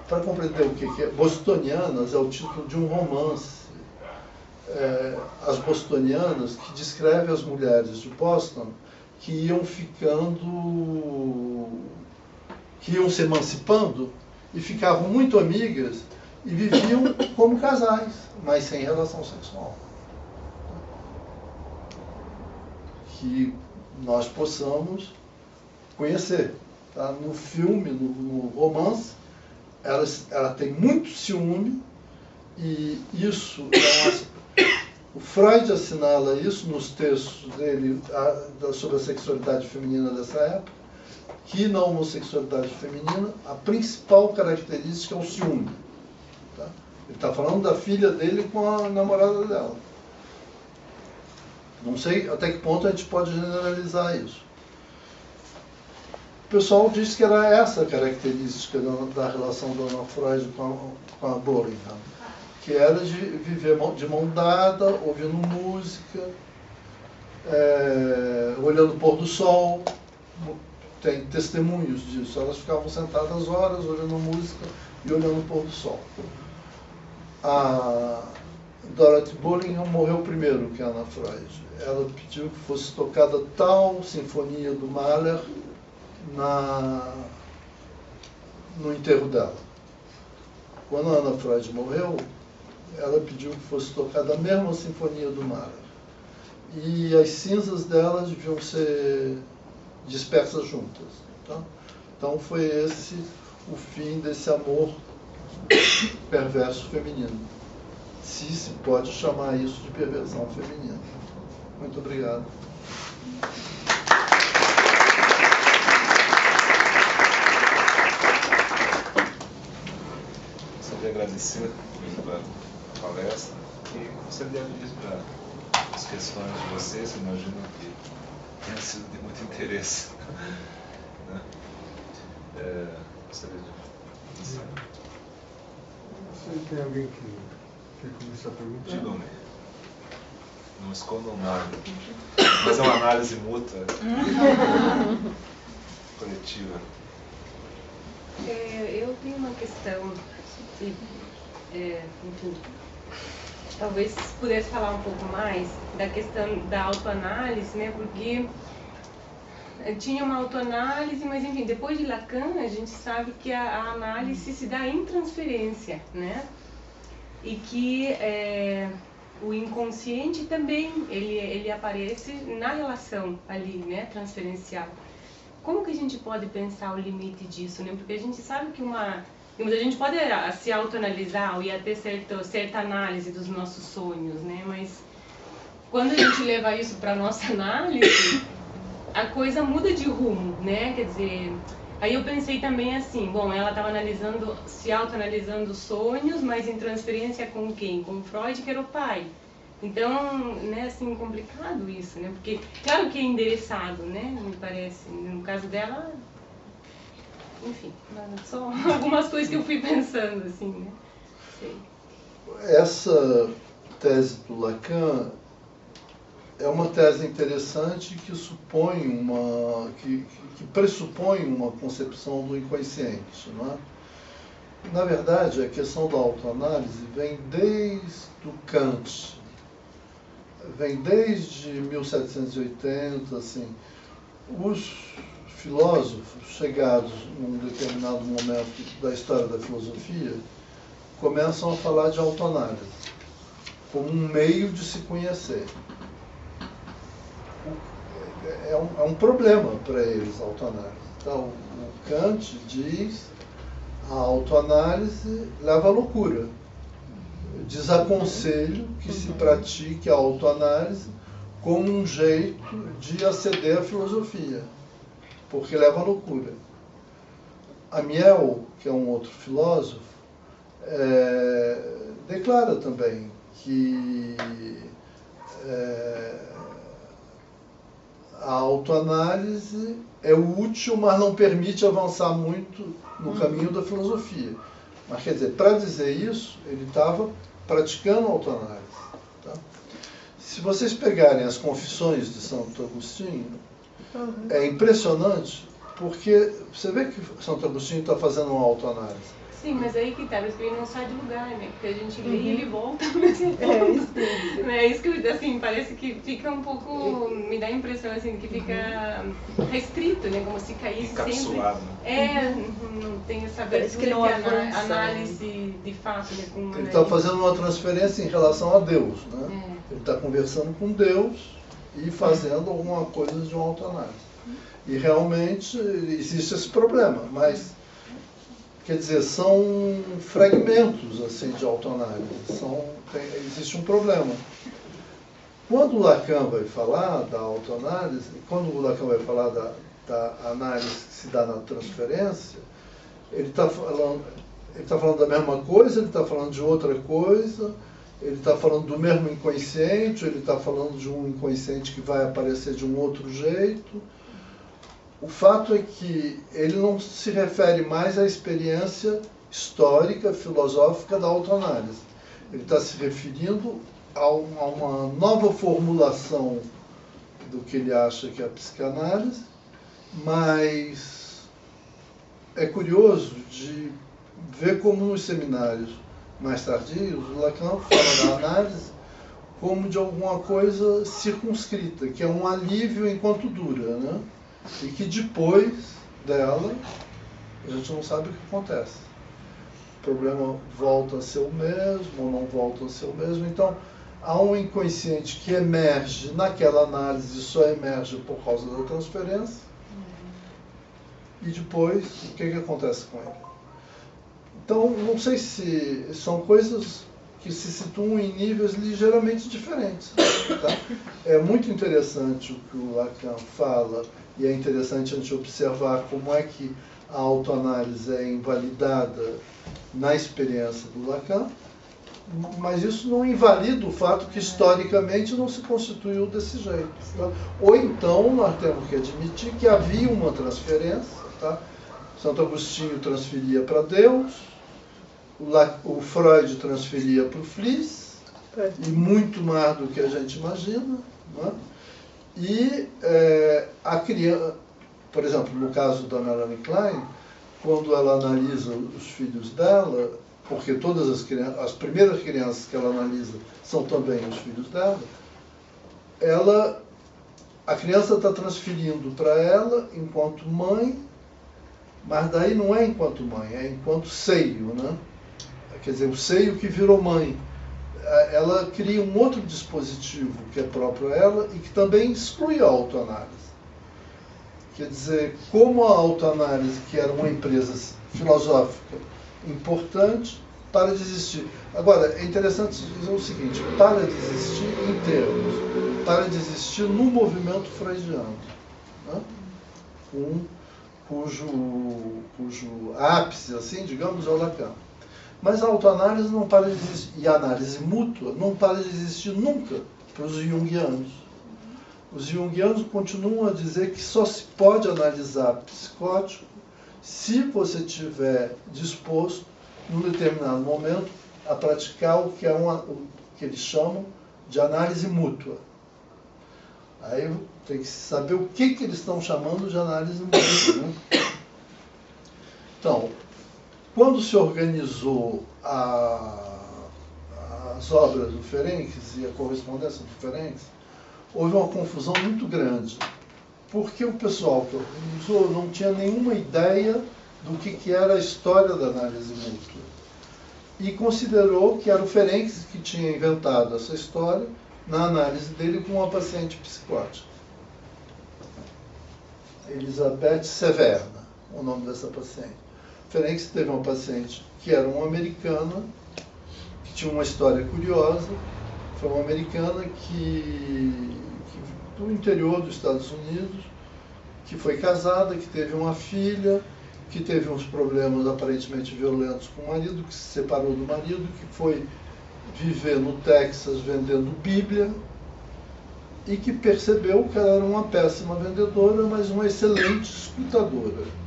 Para compreender o que é bostonianas, é o título de um romance. As bostonianas, que descreve as mulheres de Boston que iam ficando, que iam se emancipando e ficavam muito amigas e viviam como casais, mas sem relação sexual. Que nós possamos conhecer. Tá? No filme, no romance, ela tem muito ciúme, e isso o Freud assinala isso nos textos dele sobre a sexualidade feminina dessa época, que na homossexualidade feminina a principal característica é o ciúme. Tá? Ele está falando da filha dele com a namorada dela. Não sei até que ponto a gente pode generalizar isso. O pessoal diz que era essa a característica da relação da Ana Freud com a Bolingham, que era de viver de mão dada, ouvindo música, olhando o pôr do sol. Tem testemunhos disso. Elas ficavam sentadas horas olhando música e olhando o pôr do sol. A Dorothy Bolingham morreu primeiro que a Ana Freud. Ela pediu que fosse tocada tal sinfonia do Mahler no enterro dela. Quando a Ana Freud morreu, ela pediu que fosse tocada a mesma sinfonia do Mahler. E as cinzas dela deviam ser dispersas juntas. Tá? Então foi esse o fim desse amor perverso feminino. Se pode chamar isso de perversão feminina. Muito obrigado.
Gostaria de agradecer pela palestra e gostaria de dizer para as questões de vocês, imagino que tenha sido de muito interesse. Né? Gostaria de dizer.
Tem alguém que quer começar a perguntar?
Digam-me. Não escondam nada. Mas é uma análise mútua, coletiva.
Eu tenho uma questão, enfim, talvez pudesse falar um pouco mais da questão da autoanálise, né? Porque tinha uma autoanálise, mas enfim, depois de Lacan, a gente sabe que a análise se dá em transferência, né? E que o inconsciente também, ele aparece na relação ali, né, transferencial. Como que a gente pode pensar o limite disso, né? Porque a gente sabe que a gente pode se autoanalisar e até certa análise dos nossos sonhos, né? Mas quando a gente leva isso para nossa análise, a coisa muda de rumo, né? Quer dizer, aí eu pensei também assim, bom, ela estava se autoanalisando sonhos, mas em transferência com quem? Com Freud, que era o pai. Então, né, assim, complicado isso, né? Porque, claro que é endereçado, né? Me parece. No caso dela, enfim, só algumas coisas que eu fui pensando, assim, né? Sei.
Essa tese do Lacan é uma tese interessante que supõe que pressupõe uma concepção do inconsciente, não é? Na verdade, a questão da autoanálise vem desde o Kant, vem desde 1780, assim. Os filósofos chegados num determinado momento da história da filosofia começam a falar de autoanálise como um meio de se conhecer. É um problema para eles a autoanálise. Então, o Kant diz a autoanálise leva à loucura. Desaconselho que se pratique a autoanálise como um jeito de aceder à filosofia, porque leva à loucura. Amiel, que é um outro filósofo, declara também que a autoanálise é útil, mas não permite avançar muito no caminho da filosofia. Mas, quer dizer, para dizer isso, ele estava praticando a autoanálise. Tá? Se vocês pegarem as Confissões de Santo Agostinho, é impressionante, porque você vê que Santo Agostinho está fazendo uma autoanálise.
Sim, mas aí que tá, ele não sai do lugar, né? Porque a gente lê e ele volta. Assim, é isso que, assim, parece que fica um pouco, me dá a impressão, assim, que fica restrito, né? Como se caísse
encapsulado,
sempre.
Né?
Não tem essa
Parece que
abertura
não
que
avança,
análise de fato, né? Com
Ele está fazendo uma transferência em relação a Deus, né? Ele está conversando com Deus e fazendo alguma coisa de uma autoanálise. E realmente existe esse problema, mas, quer dizer, são fragmentos assim, de autoanálise, existe um problema. Quando o Lacan vai falar da autoanálise, quando o Lacan vai falar da análise que se dá na transferência, ele está falando da mesma coisa, ele está falando de outra coisa, ele está falando do mesmo inconsciente, ele está falando de um inconsciente que vai aparecer de um outro jeito. O fato é que ele não se refere mais à experiência histórica, filosófica da autoanálise. Ele está se referindo a uma nova formulação do que ele acha que é a psicanálise, mas é curioso de ver como nos seminários mais tardios, o Lacan fala da análise como de alguma coisa circunscrita, que é um alívio enquanto dura, né? E que depois dela a gente não sabe o que acontece. O problema volta a ser o mesmo ou não volta a ser o mesmo. Então, há um inconsciente que emerge naquela análise e só emerge por causa da transferência. E depois, o que acontece com ele? Então, não sei se são coisas que se situam em níveis ligeiramente diferentes. Tá? É muito interessante o que o Lacan fala, e é interessante a gente observar como é que a autoanálise é invalidada na experiência do Lacan, mas isso não invalida o fato que historicamente não se constituiu desse jeito. Tá? Ou então nós temos que admitir que havia uma transferência. Tá? Santo Agostinho transferia para Deus, o Freud transferia para o Fliess, e muito mais do que a gente imagina. Né? E a criança, por exemplo, no caso da Melanie Klein, quando ela analisa os filhos dela, porque todas as primeiras crianças que ela analisa são também os filhos dela, a criança está transferindo para ela enquanto mãe, mas daí não é enquanto mãe, é enquanto seio, né? Quer dizer, o seio que virou mãe. Ela cria um outro dispositivo que é próprio a ela e que também exclui a autoanálise. Quer dizer, como a autoanálise, que era uma empresa filosófica importante, para de existir. Agora, é interessante dizer o seguinte, para de existir em termos, para de existir no movimento freudiano, né? Cujo ápice, assim, digamos, é o Lacan. Mas a autoanálise não para de existir, e a análise mútua não para de existir nunca para os junguianos. Os junguianos continuam a dizer que só se pode analisar psicótico se você estiver disposto, num determinado momento, a praticar o que eles chamam de análise mútua. Aí tem que saber o que eles estão chamando de análise mútua. Né? Então, quando se organizou as obras do Ferenczi e a correspondência do Ferenczi, houve uma confusão muito grande, porque o pessoal que organizou não tinha nenhuma ideia do que era a história da análise mútua. E considerou que era o Ferenczi que tinha inventado essa história na análise dele com uma paciente psicótica. Elizabeth Severna, o nome dessa paciente. Ferenczi teve uma paciente que era uma americana, que tinha uma história curiosa. Foi uma americana do interior dos Estados Unidos, que foi casada, que teve uma filha, que teve uns problemas aparentemente violentos com o marido, que se separou do marido, que foi viver no Texas vendendo Bíblia, e que percebeu que ela era uma péssima vendedora, mas uma excelente escutadora.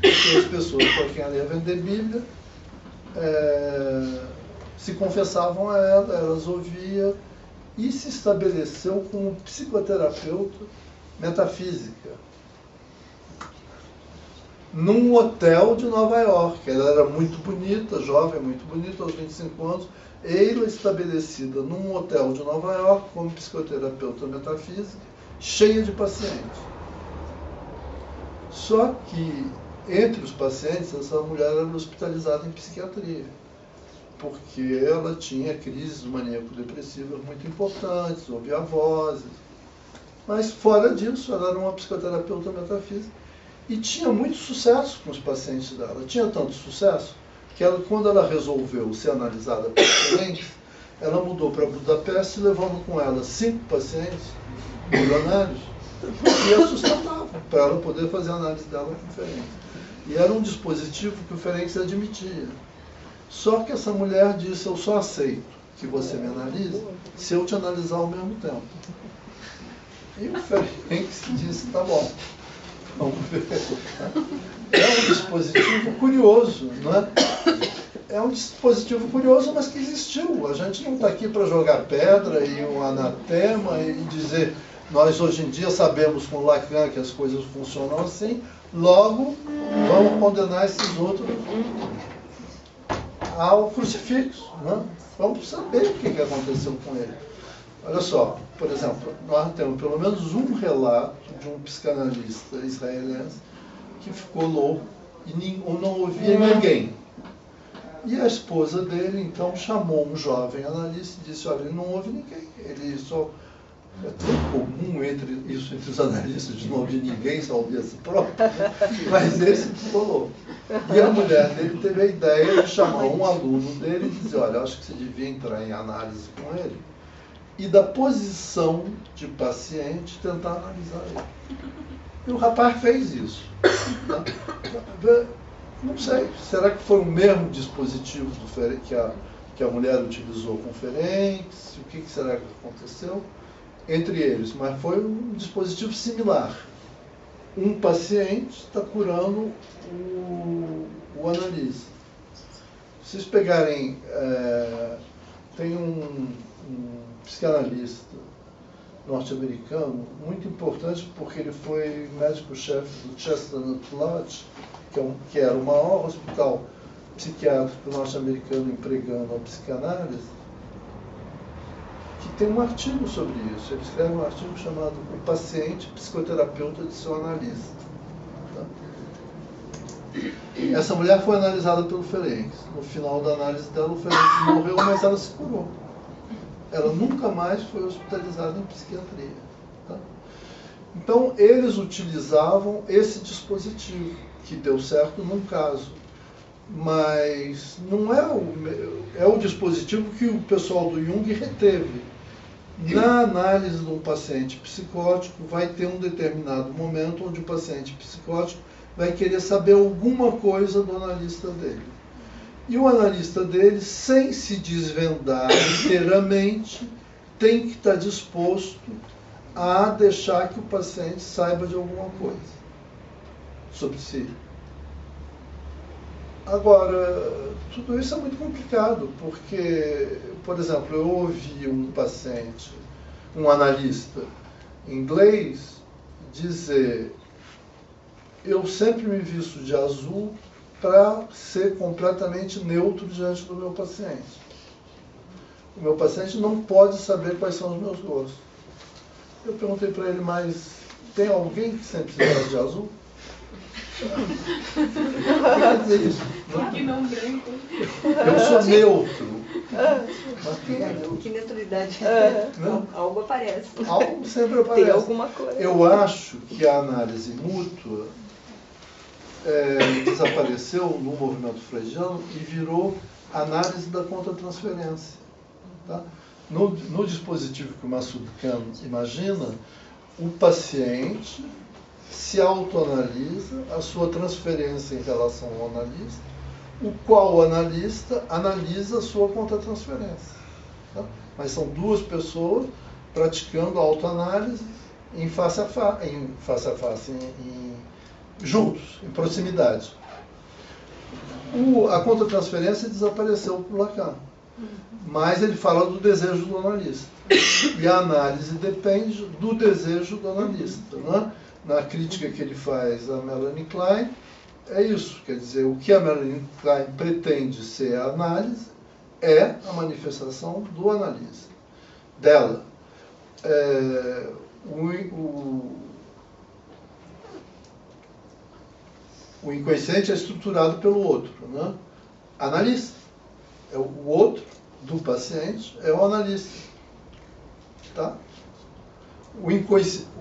Porque as pessoas para quem ela ia vender Bíblia se confessavam a ela, elas ouviam, e se estabeleceu como psicoterapeuta metafísica. num hotel de Nova York. Ela era muito bonita, jovem, muito bonita, aos 25 anos, ela estabelecida num hotel de Nova York como psicoterapeuta metafísica, cheia de pacientes. Só que, entre os pacientes, essa mulher era hospitalizada em psiquiatria, porque ela tinha crises maníaco-depressivas muito importantes, ouvia vozes. Mas, fora disso, ela era uma psicoterapeuta metafísica e tinha muito sucesso com os pacientes dela. Tinha tanto sucesso que ela, quando ela resolveu ser analisada por Ferenc, ela mudou para Budapeste, levando com ela 5 pacientes milionários e a sustentavam para ela poder fazer a análise dela com o Ferenc. E era um dispositivo que o Ferenc admitia. Só que essa mulher disse: eu só aceito que você me analise se eu te analisar ao mesmo tempo. E o Ferenc disse: tá bom, vamos ver. É um dispositivo curioso, não é? É um dispositivo curioso, mas que existiu. A gente não está aqui para jogar pedra e um anatema e dizer: nós hoje em dia sabemos com Lacan que as coisas funcionam assim, logo vamos condenar esses outros ao crucifixo. Né? Vamos saber o que aconteceu com ele. Olha só, por exemplo, nós temos pelo menos um relato de um psicanalista israelense que ficou louco e não ouvia ninguém. E a esposa dele, então, chamou um jovem analista e disse: olha, ele não ouve ninguém, ele só... É tão comum isso entre os analistas de não ouvir ninguém, só ouvir a si próprio, mas esse ficou louco. E a mulher dele teve a ideia de chamar um aluno dele e dizer: olha, acho que você devia entrar em análise com ele e da posição de paciente tentar analisar ele. E o rapaz fez isso. Né? Não sei, será que foi o mesmo dispositivo que a mulher utilizou com o Ferenc? O que será que aconteceu entre eles? Mas foi um dispositivo similar. Um paciente está curando o analista. Se vocês pegarem, tem um psicanalista norte-americano muito importante, porque ele foi médico-chefe do Chestnut Lodge, que era o maior hospital psiquiátrico norte-americano empregando a psicanálise, que tem um artigo sobre isso. Ele escreve um artigo chamado O Paciente Psicoterapeuta de Seu Analista. Tá? Essa mulher foi analisada pelo Ferenc. No final da análise dela, o Ferenc morreu, mas ela se curou. Ela nunca mais foi hospitalizada em psiquiatria. Tá? Então, eles utilizavam esse dispositivo, que deu certo num caso. Mas não é o dispositivo que o pessoal do Jung reteve. Na análise de um paciente psicótico, vai ter um determinado momento onde o paciente psicótico vai querer saber alguma coisa do analista dele. E o analista dele, sem se desvendar inteiramente, tem que estar disposto a deixar que o paciente saiba de alguma coisa sobre si. Agora, tudo isso é muito complicado, porque, por exemplo, eu ouvi um paciente, um analista inglês, dizer: eu sempre me visto de azul para ser completamente neutro diante do meu paciente. O meu paciente não pode saber quais são os meus gostos. Eu perguntei para ele: mas tem alguém que sempre se veste de azul? Quer dizer isso?
Que não branco.
Eu sou neutro.
Que neutralidade.
Não?
Algo aparece.
Algo sempre aparece.
Tem alguma coisa.
Eu acho que a análise mútua desapareceu no movimento freudiano e virou análise da contratransferência. Tá? No dispositivo que o Massoud Khan imagina, o paciente se autoanalisa a sua transferência em relação ao analista, o qual o analista analisa a sua contratransferência. Tá? Mas são duas pessoas praticando a autoanálise em face a face, juntos, em proximidade. A contratransferência desapareceu por Lacan, mas ele fala do desejo do analista. E a análise depende do desejo do analista. Né? Na crítica que ele faz a Melanie Klein, é isso. Quer dizer, o que a Marilyn Klein pretende ser a análise é a manifestação do analista, dela. O inconsciente é estruturado pelo outro, né? Analista. O outro do paciente é o analista. Tá? O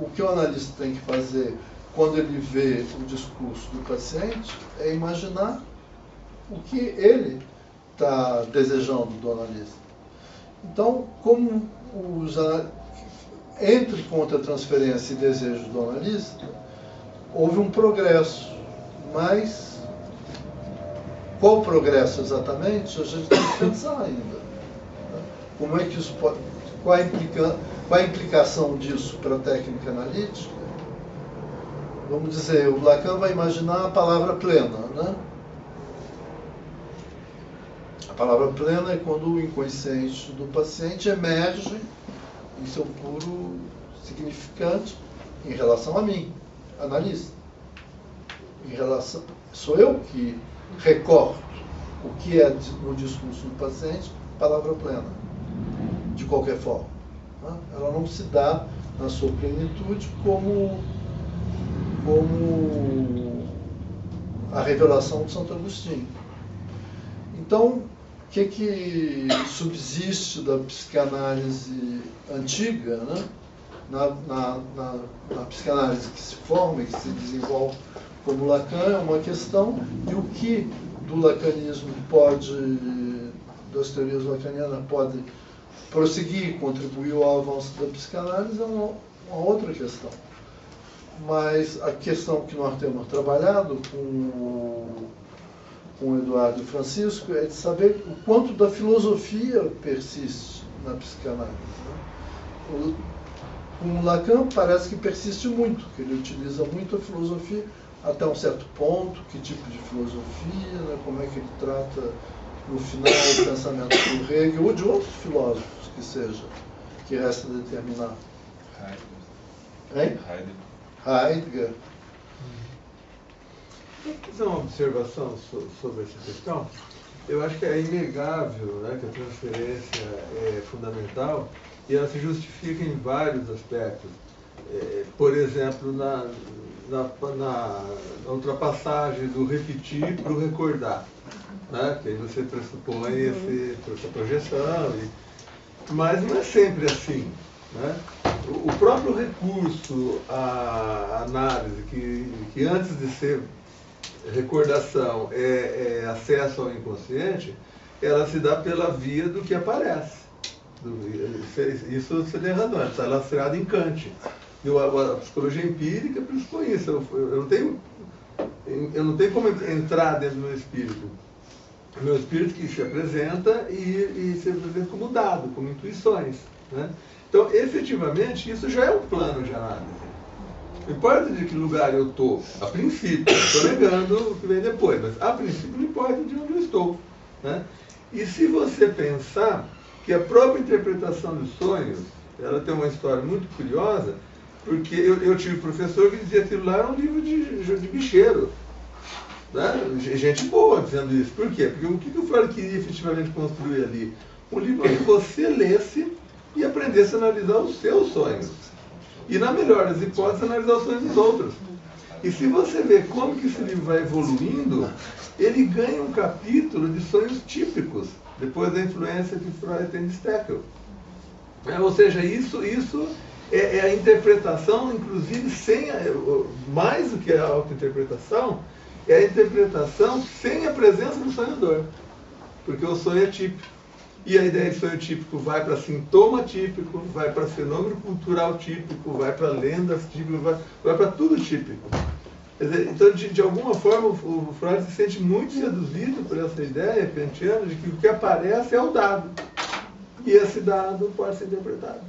que o analista tem que fazer quando ele vê o discurso do paciente é imaginar o que ele está desejando do analista. Então, como entre contra-transferência e desejo do analista, houve um progresso, mas qual progresso exatamente, a gente tem que pensar ainda. Como é que isso pode, qual a implicação disso para a técnica analítica? Vamos dizer, o Lacan vai imaginar a palavra plena, né? A palavra plena é quando o inconsciente do paciente emerge em seu puro significante em relação a mim, analista. Sou eu que recorto o que é no discurso do paciente palavra plena, de qualquer forma. Né? Ela não se dá na sua plenitude como a revelação de Santo Agostinho. Então, o que subsiste da psicanálise antiga, né? na psicanálise que se forma e que se desenvolve como Lacan, é uma questão, e o que do lacanismo das teorias lacanianas pode prosseguir e contribuir ao avanço da psicanálise é uma outra questão. Mas a questão que nós temos trabalhado com o Eduardo e Francisco é de saber o quanto da filosofia persiste na psicanálise. Né? Com o Lacan parece que persiste muito, que ele utiliza muito a filosofia até um certo ponto, que tipo de filosofia, né? Como é que ele trata no final o pensamento do Hegel ou de outros filósofos que seja, que resta determinar. Heidegger.
Quer fazer uma observação sobre essa questão? Eu acho que é inegável, né, que a transferência é fundamental e ela se justifica em vários aspectos. Por exemplo, na ultrapassagem do repetir para o recordar, né? Que aí você pressupõe essa projeção, mas não é sempre assim. Né? O próprio recurso à análise, que antes de ser recordação é acesso ao inconsciente, ela se dá pela via do que aparece. Isso você tem razão, está lastreado em Kant. E a psicologia empírica pressupõe isso. Eu não tenho como entrar dentro do meu espírito. O meu espírito que se apresenta e se apresenta como dado, como intuições. Né? Então, efetivamente, isso já é um plano de análise. Não importa de que lugar eu estou, a princípio, estou negando o que vem depois, mas a princípio não importa de onde eu estou. Né? E se você pensar que a própria interpretação dos sonhos, ela tem uma história muito curiosa, porque eu tive um professor que dizia que aquilo lá era um livro de bicheiro. Né? Gente boa dizendo isso. Por quê? Porque o que o Freud queria efetivamente construir ali? Um livro que você lesse e aprendesse a analisar os seus sonhos. E, na melhor das hipóteses, analisar os sonhos dos outros. E se você vê como que esse livro vai evoluindo, ele ganha um capítulo de sonhos típicos, depois da influência que Freud tem de Steckel. Ou seja, isso é a interpretação, inclusive, mais do que a autointerpretação, é a interpretação sem a presença do sonhador. Porque o sonho é típico. E a ideia de sonho típico vai para sintoma típico, vai para fenômeno cultural típico, vai para lendas típicas, vai para tudo típico. Quer dizer, então, de alguma forma, o Freud se sente muito seduzido por essa ideia kantiana de que o que aparece é o dado. E esse dado pode ser interpretado.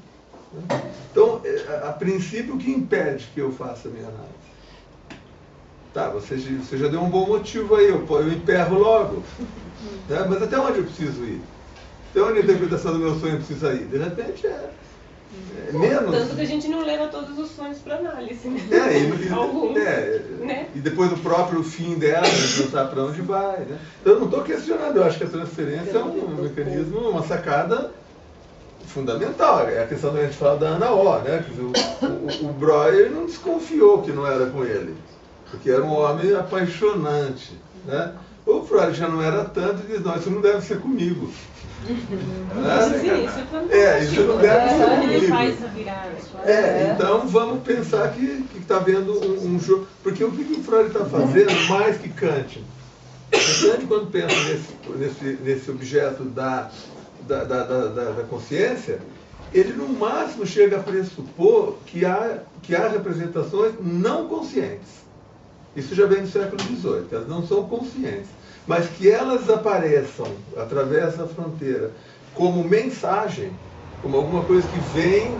Então, a princípio, o que impede que eu faça a minha análise? Tá, você já deu um bom motivo aí, eu emperro logo. Né? Mas até onde eu preciso ir? Até onde a interpretação do meu sonho precisa ir? De repente, Menos.
Tanto que a gente não leva todos os sonhos para análise, né? Alguns, né?
E depois o próprio fim dela, pensar para onde vai, né? Então eu não estou questionando, eu acho que a transferência é um mecanismo, uma sacada fundamental. É a questão que a gente fala da Ana O, né? Quer dizer, o Breuer não desconfiou que não era com ele, porque era um homem apaixonante, né? O Freud já não era tanto e diz, não, isso não deve ser comigo.
Sim, isso é fantástico.
Isso não deve ser comigo.
Ele faz a virada.
Então vamos pensar que está havendo um jogo. Porque o que o Freud está fazendo, mais que Kant? Kant, quando pensa nesse objeto da consciência, ele no máximo chega a pressupor que há representações não conscientes. Isso já vem do século XVIII, elas não são conscientes. Mas que elas apareçam, através da fronteira, como mensagem, como alguma coisa que vem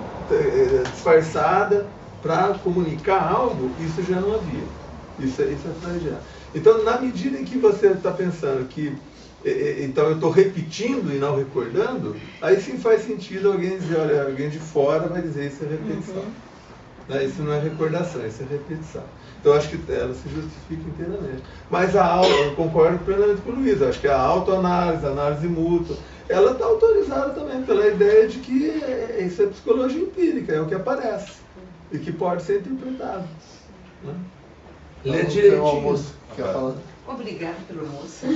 disfarçada para comunicar algo, isso já não havia. Isso é freudiano. Então, na medida em que você está pensando que então eu estou repetindo e não recordando, aí sim faz sentido alguém dizer, olha, alguém de fora vai dizer isso é repetição. Isso não é recordação, isso é repetição. Então eu acho que ela se justifica inteiramente. Mas eu concordo plenamente com o Luiz, eu acho que a autoanálise, a análise mútua, ela está autorizada também pela ideia de que isso é psicologia empírica, é o que aparece e que pode ser interpretado. Né? Lê direitinho.
Quer falar?
Obrigada pelo almoço.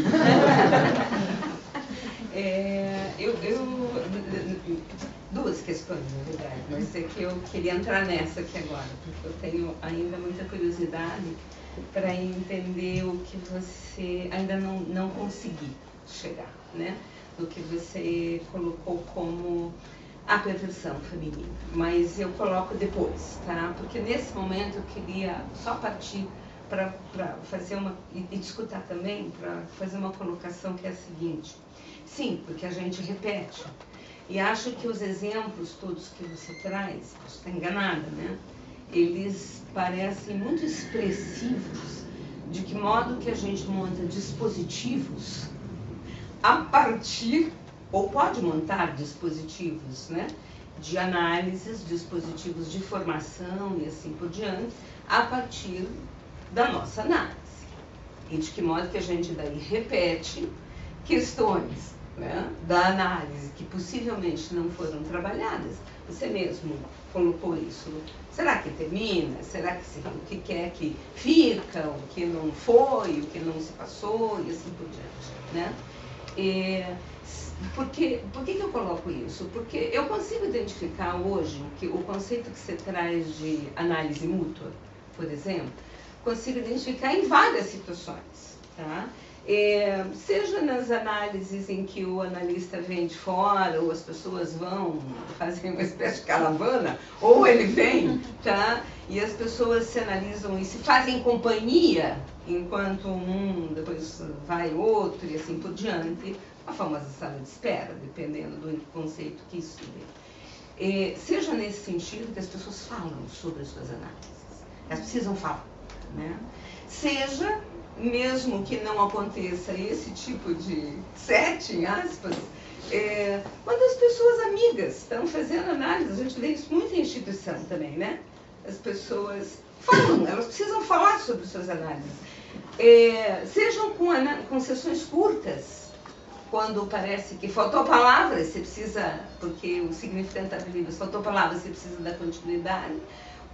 Duas questões, na verdade, mas é que eu queria entrar nessa aqui agora, porque eu tenho ainda muita curiosidade para entender o que você ainda não conseguiu chegar, né? Do que você colocou como a perversão feminina. Mas eu coloco depois, tá? Porque nesse momento eu queria só partir para fazer e discutir também, para fazer uma colocação que é a seguinte. Sim, porque a gente repete. E acho que os exemplos todos que você traz, você está enganada, né? Eles parecem muito expressivos de que modo que a gente monta dispositivos a partir, ou pode montar dispositivos, né? De análises, dispositivos de formação e assim por diante, a partir da nossa análise. E de que modo que a gente daí repete questões, né, da análise que possivelmente não foram trabalhadas. Você mesmo colocou isso. Será que termina? Será que o que é que fica? O que não foi? O que não se passou? E assim por diante, né? Por que eu coloco isso? Porque eu consigo identificar hoje que o conceito que você traz de análise mútua, por exemplo, consigo identificar em várias situações, tá? Seja nas análises em que o analista vem de fora, ou as pessoas vão fazer uma espécie de caravana, ou ele vem, tá? E as pessoas se analisam e se fazem companhia, enquanto um depois vai outro e assim por diante, a famosa sala de espera, dependendo do conceito que isso vê. Seja nesse sentido que as pessoas falam sobre as suas análises, elas precisam falar, né? Seja mesmo que não aconteça esse tipo de setting, aspas, quando as pessoas amigas estão fazendo análise, a gente vê isso muito em instituição também, né? As pessoas falam, elas precisam falar sobre suas análises. Sejam com sessões curtas, quando parece que faltou palavras, você precisa, porque o significante está livre, faltou palavras, você precisa da continuidade,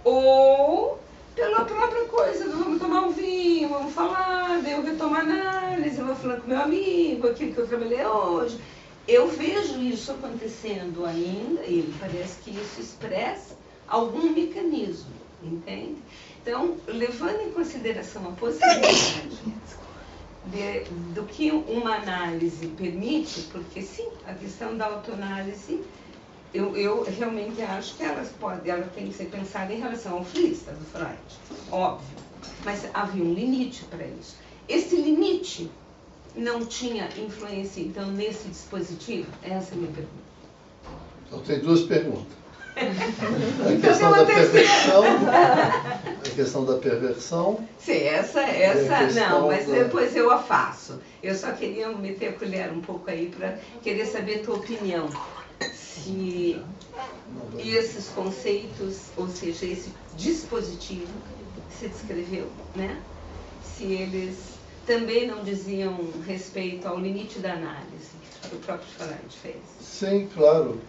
ou pela própria coisa, vamos tomar um vinho, vamos falar, daí eu retomo a análise, eu vou falando com meu amigo, aquilo que eu trabalhei hoje. Eu vejo isso acontecendo ainda, e parece que isso expressa algum mecanismo, entende? Então, levando em consideração a possibilidade do que uma análise permite, porque sim, a questão da autoanálise, eu realmente acho que ela tem que ser pensada em relação ao flista do Freud, óbvio, mas havia um limite para isso. Esse limite não tinha influência, então, nesse dispositivo? Essa é a minha pergunta.
Então, tem duas perguntas. A
Então,
questão da perfeição, questão da perversão.
Sim, essa
questão
não, mas
da-
depois eu a faço. Eu só queria meter a colher um pouco aí para querer saber a tua opinião. Se esses conceitos, ou seja, esse dispositivo que se descreveu, né? Se eles também não diziam respeito ao limite da análise que o próprio Freud fez.
Sim, claro.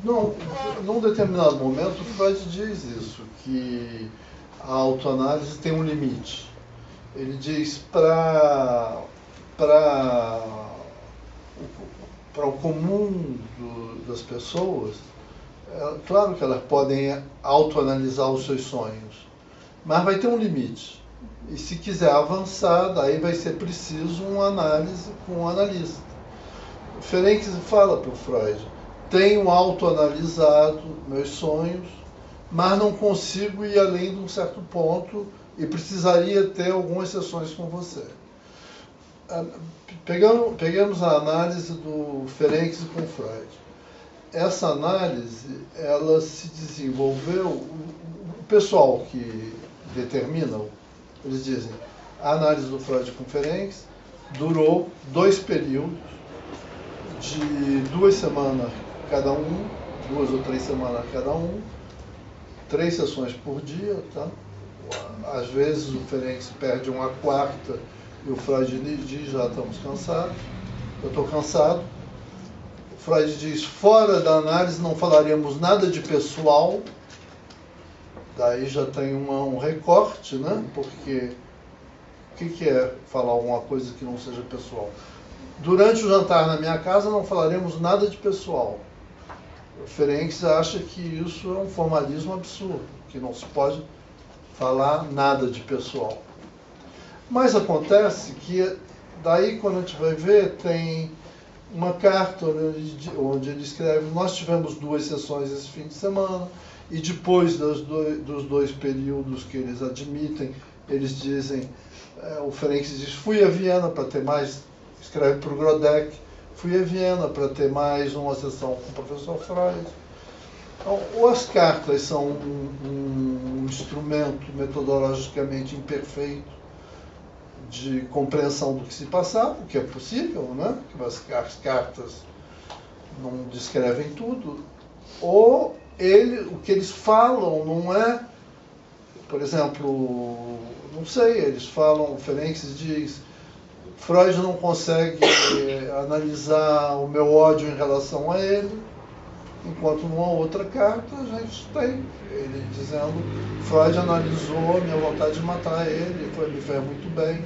Não, num determinado momento, Freud diz isso, que a autoanálise tem um limite. Ele diz para o comum das pessoas, claro que elas podem autoanalisar os seus sonhos, mas vai ter um limite. E se quiser avançar, daí vai ser preciso uma análise com um analista. Ferenc fala para o Freud: tenho autoanalisado meus sonhos, mas não consigo ir além de um certo ponto e precisaria ter algumas sessões com você. Pegamos a análise do Ferenc com Freud. Essa análise, ela se desenvolveu, o pessoal que determina, eles dizem, a análise do Freud com Ferenc durou 2 períodos de 2 semanas cada um, 2 ou 3 semanas cada um, 3 sessões por dia, tá? Às vezes o Ferenc perde uma quarta e o Freud diz: já estamos cansados, eu estou cansado. O Freud diz: fora da análise não falaremos nada de pessoal. Daí já tem um recorte, né? Porque o que é falar alguma coisa que não seja pessoal? Durante o jantar na minha casa não falaremos nada de pessoal. O Ferenc acha que isso é um formalismo absurdo, que não se pode falar nada de pessoal. Mas acontece que daí, quando a gente vai ver, tem uma carta onde ele escreve: nós tivemos 2 sessões esse fim de semana, e depois dos 2 períodos que eles admitem, eles dizem, o Ferenc diz: fui a Viena para ter mais, escreve para o Grodeck, fui a Viena para ter mais uma sessão com o professor Freud. Então, ou as cartas são um instrumento metodologicamente imperfeito de compreensão do que se passava, o que é possível, né? Que as cartas não descrevem tudo, ou o que eles falam não é, por exemplo, não sei, eles falam, o Ferenc diz: Freud não consegue analisar o meu ódio em relação a ele, enquanto numa outra carta a gente tem ele dizendo: Freud analisou a minha vontade de matar ele, me fez muito bem.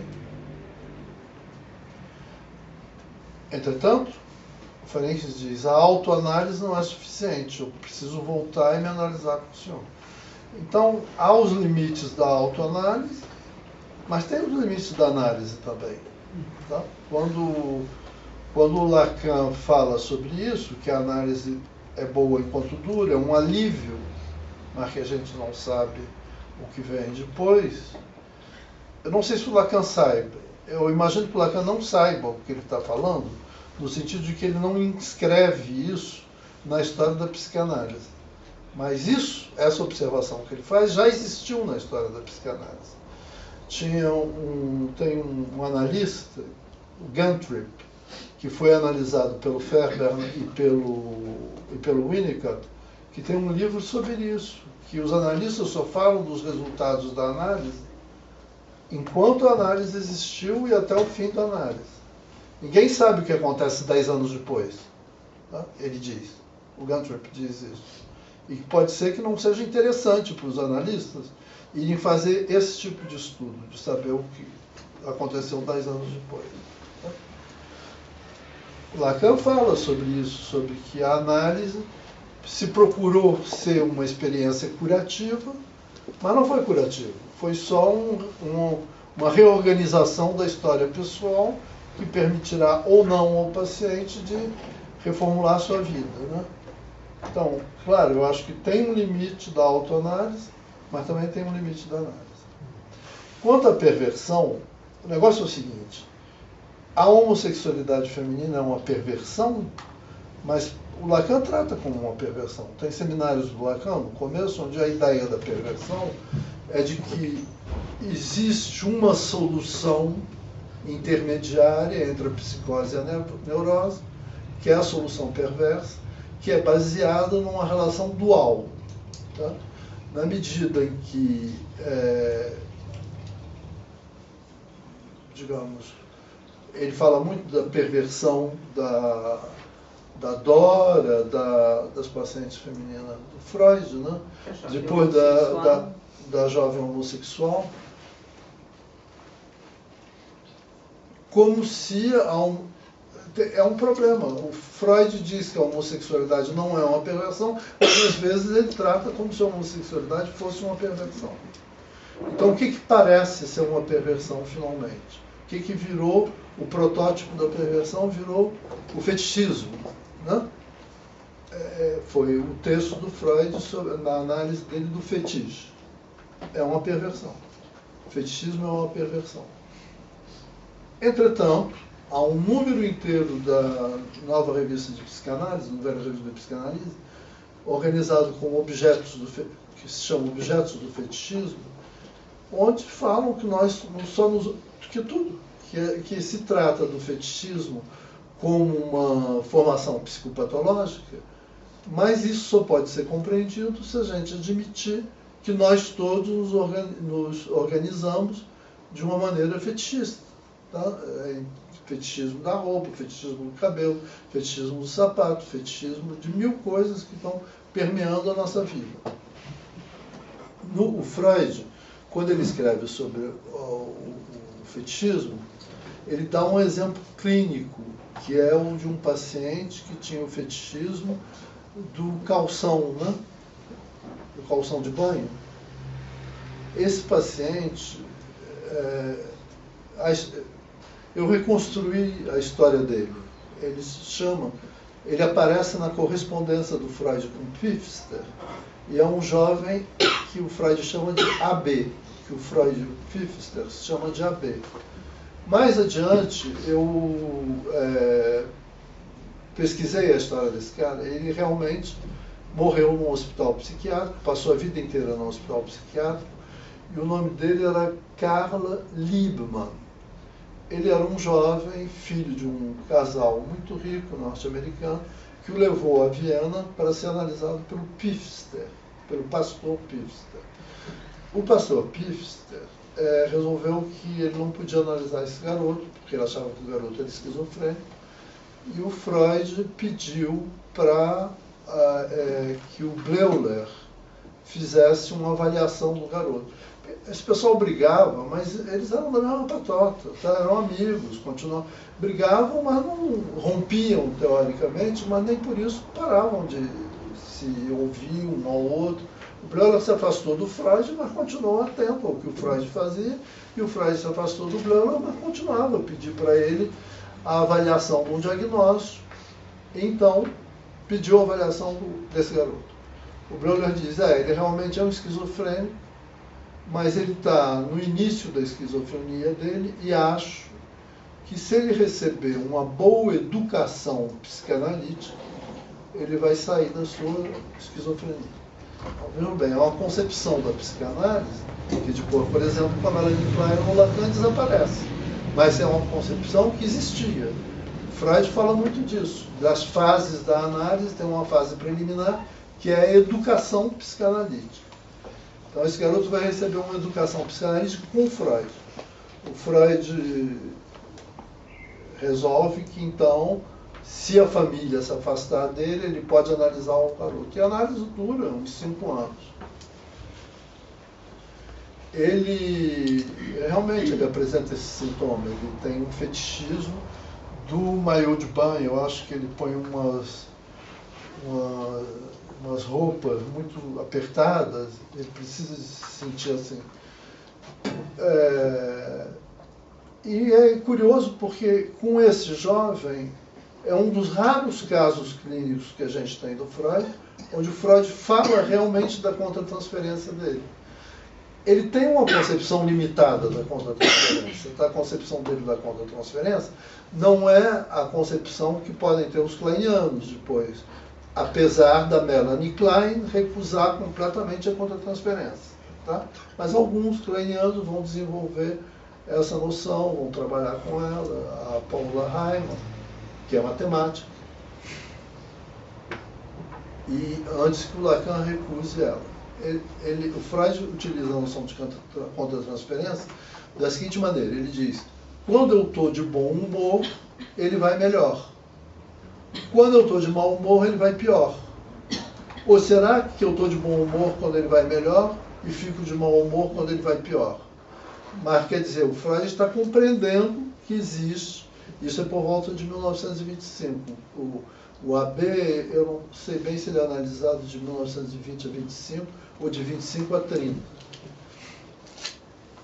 Entretanto, o Ferenc diz: a autoanálise não é suficiente, eu preciso voltar e me analisar com o senhor. Então, há os limites da autoanálise, mas tem os limites da análise também. Tá? Quando o Lacan fala sobre isso, que a análise é boa enquanto dura, é um alívio, mas que a gente não sabe o que vem depois, eu não sei se o Lacan saiba. Eu imagino que o Lacan não saiba o que ele está falando, no sentido de que ele não inscreve isso na história da psicanálise. Mas essa observação que ele faz, já existiu na história da psicanálise. Tem um analista, o Gantrip, que foi analisado pelo Ferber e pelo Winnicott, que tem um livro sobre isso, que os analistas só falam dos resultados da análise enquanto a análise existiu e até o fim da análise. Ninguém sabe o que acontece 10 anos depois. Tá? Ele diz, o Gantrip diz isso. E pode ser que não seja interessante para os analistas irem fazer esse tipo de estudo, de saber o que aconteceu 10 anos depois. Tá? Lacan fala sobre isso, sobre que a análise se procurou ser uma experiência curativa, mas não foi curativa. Foi só uma reorganização da história pessoal que permitirá ou não ao paciente de reformular a sua vida, né? Então, claro, eu acho que tem um limite da autoanálise, mas também tem um limite da análise. Quanto à perversão, o negócio é o seguinte: a homossexualidade feminina é uma perversão, mas o Lacan trata como uma perversão. Tem seminários do Lacan, no começo, onde a ideia da perversão é de que existe uma solução intermediária entre a psicose e a neurose, que é a solução perversa, que é baseada numa relação dual. Tá? Na medida em que, digamos, ele fala muito da perversão da Dora, das pacientes femininas do Freud, né? Depois da jovem homossexual, como se é um problema. O Freud diz que a homossexualidade não é uma perversão, mas às vezes ele trata como se a homossexualidade fosse uma perversão. Então, o que parece ser uma perversão, finalmente? O que virou o protótipo da perversão? Virou o fetichismo, né? Foi o texto do Freud na análise dele do fetiche. É uma perversão. O fetichismo é uma perversão. Entretanto, há um número inteiro da nova revista de psicanálise, novela revista de psicanálise, organizado com objetos que se chamam objetos do fetichismo, onde falam que nós não somos que se trata do fetichismo como uma formação psicopatológica, mas isso só pode ser compreendido se a gente admitir que nós todos nos organizamos de uma maneira fetichista. Tá? Fetichismo da roupa, fetichismo do cabelo, fetichismo do sapato, fetichismo de mil coisas que estão permeando a nossa vida. O Freud, quando ele escreve sobre o fetichismo, ele dá um exemplo clínico, que é o de um paciente que tinha o fetichismo do calção, né? Do calção de banho. Esse paciente, eu reconstruí a história dele. Ele aparece na correspondência do Freud com Pfister, e é um jovem que o Freud chama de AB, que o Freud Pfister chama de AB. Mais adiante, eu pesquisei a história desse cara. Ele realmente morreu num hospital psiquiátrico, passou a vida inteira num hospital psiquiátrico, e o nome dele era Carl Liebman. Ele era um jovem, filho de um casal muito rico, norte-americano, que o levou a Viena para ser analisado pelo Pfister, pelo pastor Pfister. O pastor Pfister resolveu que ele não podia analisar esse garoto, porque ele achava que o garoto era esquizofrênico, e o Freud pediu para que o Bleuler fizesse uma avaliação do garoto. Esse pessoal brigava, mas eles eram da mesma patota, tá? Eram amigos, continuavam, brigavam, mas não rompiam teoricamente, mas nem por isso paravam de se ouvir um ao outro. O Bleuler se afastou do Freud, mas continuou atento ao que o Freud fazia, e o Freud se afastou do Bleuler, mas continuava a pedir para ele a avaliação de um diagnóstico. Então, pediu a avaliação desse garoto. O Bleuler diz, ele realmente é um esquizofrênico, mas ele está no início da esquizofrenia dele, e acho que se ele receber uma boa educação psicanalítica, ele vai sair da sua esquizofrenia. Vejam bem, é uma concepção da psicanálise que, depois, por exemplo, com a Melanie Klein, o Lacan desaparece. Mas é uma concepção que existia. Freud fala muito disso. Das fases da análise, tem uma fase preliminar, que é a educação psicanalítica. Então, esse garoto vai receber uma educação psicanalítica com o Freud. O Freud resolve que, então, se a família se afastar dele, ele pode analisar o garoto. E a análise dura uns 5 anos. Ele apresenta esse sintoma. Ele tem um fetichismo do maiô de banho. Eu acho que ele põe umas roupas muito apertadas, ele precisa se sentir assim. E é curioso porque com esse jovem é um dos raros casos clínicos que a gente tem do Freud, onde o Freud fala realmente da contratransferência dele. Ele tem uma concepção limitada da contratransferência. A concepção dele da contratransferência não é a concepção que podem ter os kleinianos depois. apesar da Melanie Klein recusar completamente a contratransferência. Tá? Mas alguns kleinianos vão desenvolver essa noção, vão trabalhar com ela, a Paula Heimann, que é matemática, e antes que o Lacan recuse ela. O Freud utiliza a noção de contratransferência da seguinte maneira, ele diz, quando eu estou de bom humor, ele vai melhor. Quando eu estou de mau humor, ele vai pior. Ou será que eu estou de bom humor quando ele vai melhor e fico de mau humor quando ele vai pior? Mas quer dizer, o Freud está compreendendo que existe, isso é por volta de 1925. O AB, eu não sei bem se ele é analisado de 1920 a 25 ou de 25 a 30.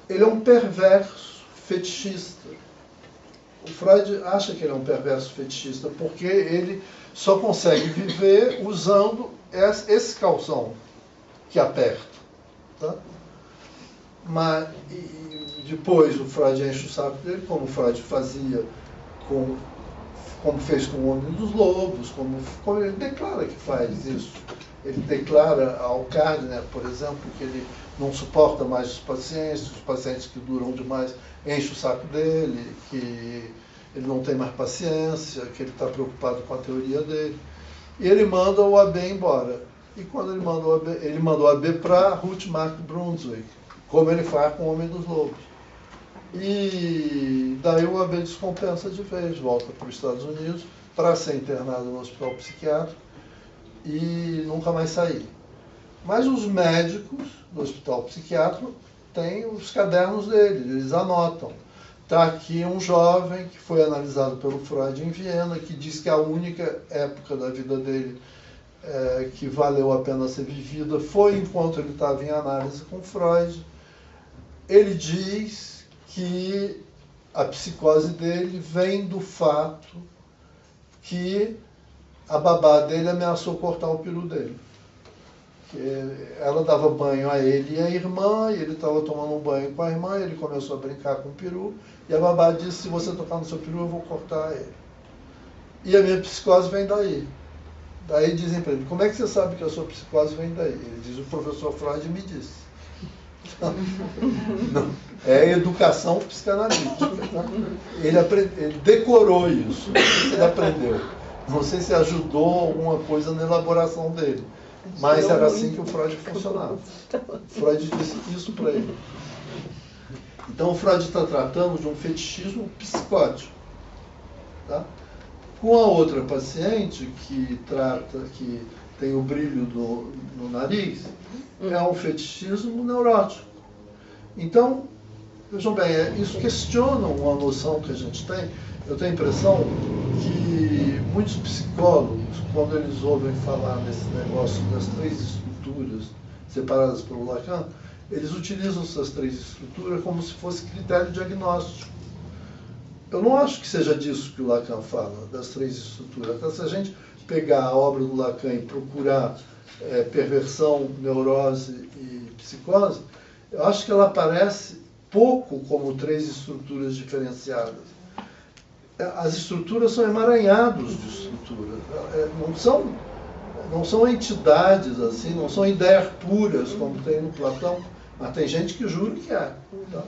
Ele é um perverso fetichista. O Freud acha que ele é um perverso fetichista porque ele só consegue viver usando esse calção que aperta. Tá? Mas depois o Freud enche o saco dele, como o Freud fazia, como fez com o Homem dos Lobos, como ele declara que faz isso. Ele declara ao Gardner, por exemplo, que ele não suporta mais os pacientes que duram demais enchem o saco dele, que ele não tem mais paciência, que ele está preocupado com a teoria dele. E ele manda o AB embora. E quando ele mandou o AB para Ruth Mark Brunswick, como ele faz com o Homem dos Lobos. E daí o AB descompensa de vez, volta para os Estados Unidos para ser internado no hospital psiquiátrico e nunca mais sair. Mas os médicos do hospital psiquiátrico têm os cadernos dele, eles anotam. Está aqui um jovem que foi analisado pelo Freud em Viena, que diz que a única época da vida dele que valeu a pena ser vivida foi enquanto ele estava em análise com Freud. Ele diz que a psicose dele vem do fato que a babá dele ameaçou cortar o peru dele. Ela dava banho a ele e a irmã, e ele estava tomando um banho com a irmã, ele começou a brincar com o peru, e a babá disse, se você tocar no seu peru, eu vou cortar ele. E a minha psicose vem daí. Daí dizem para ele, como é que você sabe que a sua psicose vem daí? Ele diz, o professor Freud me disse. Não, é educação psicanalítica. Tá? Ele decorou isso, não sei se ele aprendeu. Não sei se ajudou alguma coisa na elaboração dele. Mas era assim que o Freud funcionava. Freud disse isso para ele. Então o Freud está tratando de um fetichismo psicótico. Tá? Com a outra paciente que tem o brilho no nariz, é um fetichismo neurótico. Então, vejam bem, isso questiona uma noção que a gente tem. Eu tenho a impressão que muitos psicólogos, quando eles ouvem falar nesse negócio das três estruturas separadas pelo Lacan, eles utilizam essas três estruturas como se fosse critério diagnóstico. Eu não acho que seja disso que o Lacan fala, das três estruturas. Então, se a gente pegar a obra do Lacan e procurar perversão, neurose e psicose, eu acho que ela aparece pouco como três estruturas diferenciadas. As estruturas são emaranhados de estrutura. Não são entidades assim, não são ideias puras, como tem no Platão, mas tem gente que jura que é. Tá?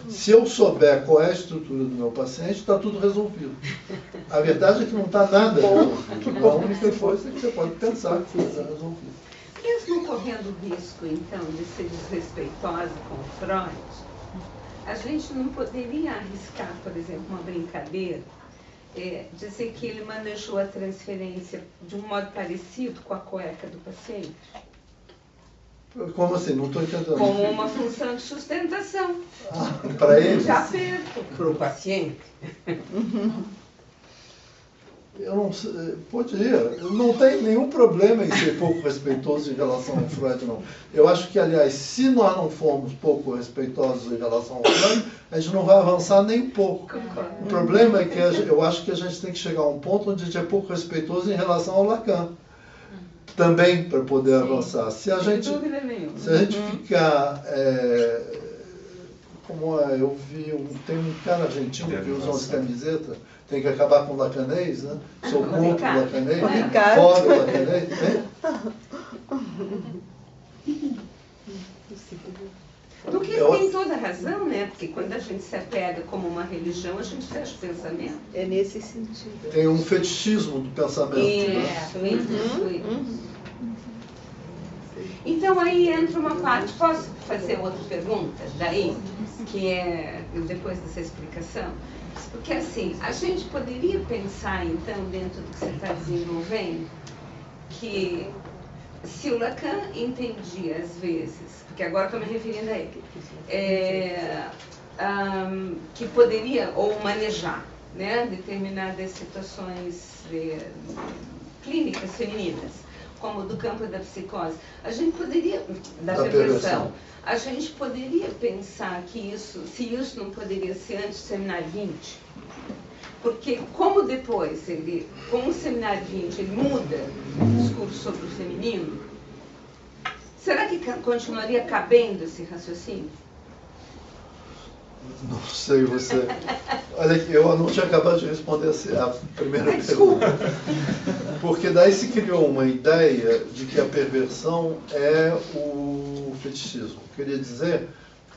Se eu souber qual é a estrutura do meu paciente, está tudo resolvido. A verdade é que não está nada resolvido. A única coisa é que você pode pensar que está resolvido.
Mesmo correndo risco, então, de ser desrespeitosa com o Freud, a gente não poderia arriscar, por exemplo, uma brincadeira, dizer que ele manejou a transferência de um modo parecido com a cueca do paciente?
Como assim? Não estou entendendo.
Como uma função de sustentação.
Para ele?
De aperto.
Para o paciente?
Eu não sei, podia. Eu não tenho nenhum problema em ser pouco respeitoso em relação ao Freud, não. Eu acho que, aliás, se nós não formos pouco respeitosos em relação ao Freud, a gente não vai avançar nem um pouco. O problema é que eu acho que a gente tem que chegar a um ponto onde a gente é pouco respeitoso em relação ao Lacan. Também para poder avançar. Se a gente ficar Como é, tem um cara argentino que usa umas
Derivação.
camisetas, tem que acabar com o lacanês, né? Sou contra o
Ricardo.
lacanês,
Ricardo.
fora o lacanês.
Porque
Eu-
tem toda a razão, né? Porque quando a gente se apega como uma religião, a gente fecha o pensamento.
É nesse sentido.
Tem um fetichismo do pensamento. Né?
Isso. Então aí entra uma parte, posso fazer outra pergunta daí, que é depois dessa explicação? Porque assim, a gente poderia pensar então, dentro do que você está desenvolvendo, que se o Lacan entendia às vezes, porque agora estou me referindo a ele, que poderia ou manejar, né, determinadas situações clínicas femininas, como do campo da psicose, a gente poderia, da perversão, a gente poderia pensar que isso, se isso não poderia ser antes do seminário 20, porque como depois, com o seminário 20, ele muda o discurso sobre o feminino, será que continuaria cabendo esse raciocínio?
Não sei, você... Olha, eu não tinha acabado de responder a primeira
Desculpa.
pergunta. Porque daí se criou uma ideia de que a perversão é o fetichismo. Queria dizer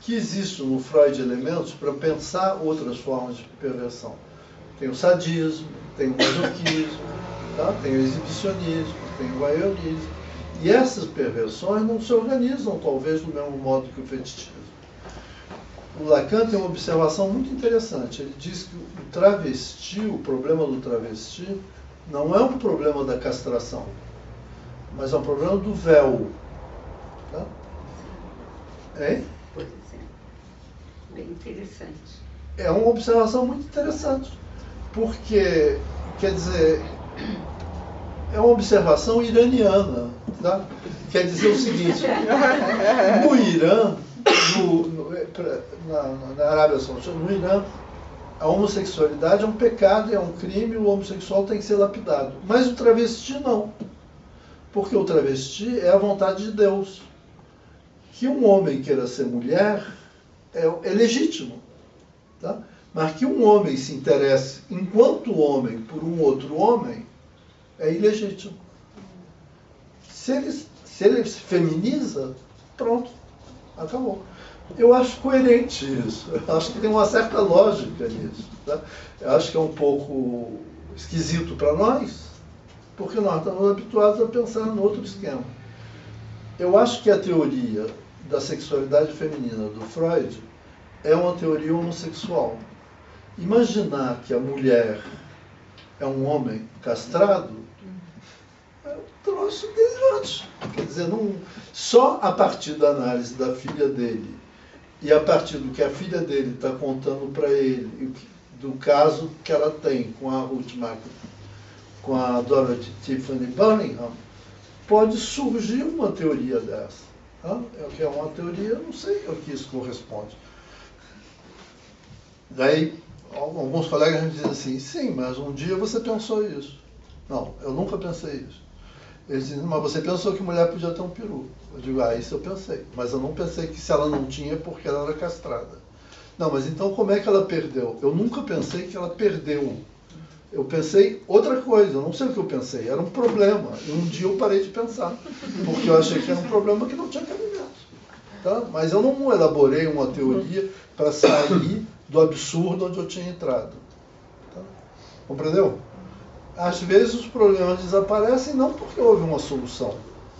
que existe no Freud elementos para pensar outras formas de perversão. Tem o sadismo, tem o masoquismo, tá? Tem o exibicionismo, tem o voyeurismo. E essas perversões não se organizam, talvez, do mesmo modo que o fetichismo. O Lacan tem uma observação muito interessante. Ele diz que o travesti, o problema do travesti, não é um problema da castração, mas é um problema do véu. Tá? Hein?
Por exemplo. Bem interessante.
É uma observação muito interessante, porque, quer dizer, é uma observação iraniana. Tá? Quer dizer o seguinte, no Irã, na Arábia Saudita, no Irã, a homossexualidade é um pecado, é um crime, o homossexual tem que ser lapidado. Mas o travesti não. Porque o travesti é a vontade de Deus. Que um homem queira ser mulher é legítimo. Tá? Mas que um homem se interesse, enquanto homem, por um outro homem, é ilegítimo. Se ele se feminiza, pronto, acabou. Eu acho coerente isso. Eu acho que tem uma certa lógica nisso. Tá? Eu acho que é um pouco esquisito para nós, porque nós estamos habituados a pensar no outro esquema. Eu acho que a teoria da sexualidade feminina do Freud é uma teoria homossexual. Imaginar que a mulher é um homem castrado é um troço delirante. Quer dizer, só a partir da análise da filha dele e a partir do que a filha dele está contando para ele, do caso que ela tem com a Ruth Mark, com a Dorothy Tiffany Birmingham, pode surgir uma teoria dessa. Tá? É uma teoria, não sei ao que isso corresponde. Daí, alguns colegas me dizem assim, sim, mas um dia você pensou isso. Não, eu nunca pensei isso. Eles dizem, mas você pensou que mulher podia ter um peru. Eu digo, isso eu pensei. Mas eu não pensei que se ela não tinha, porque ela era castrada. Não, mas então como é que ela perdeu? Eu nunca pensei que ela perdeu. Eu pensei outra coisa, eu não sei o que eu pensei. Era um problema. E um dia eu parei de pensar. Porque eu achei que era um problema que não tinha cabimento. Tá? Mas eu não elaborei uma teoria para sair do absurdo onde eu tinha entrado. Tá? Compreendeu? Às vezes os problemas desaparecem não porque houve uma solução,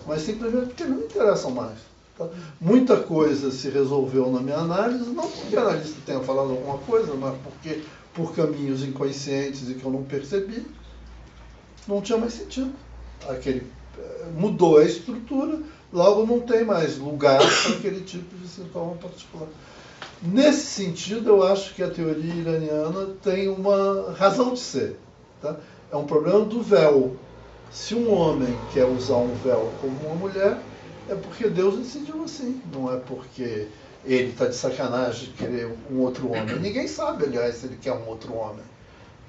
mas simplesmente porque não interessam mais. Tá? Muita coisa se resolveu na minha análise, não porque a analista tenha falado alguma coisa, mas porque, por caminhos inconscientes e que eu não percebi, não tinha mais sentido. Mudou a estrutura, logo não tem mais lugar para aquele tipo de sintoma particular. Nesse sentido, eu acho que a teoria iraniana tem uma razão de ser. Tá? É um problema do véu. Se um homem quer usar um véu como uma mulher, é porque Deus decidiu assim. Não é porque ele está de sacanagem de querer um outro homem. Ninguém sabe, aliás, se ele quer um outro homem.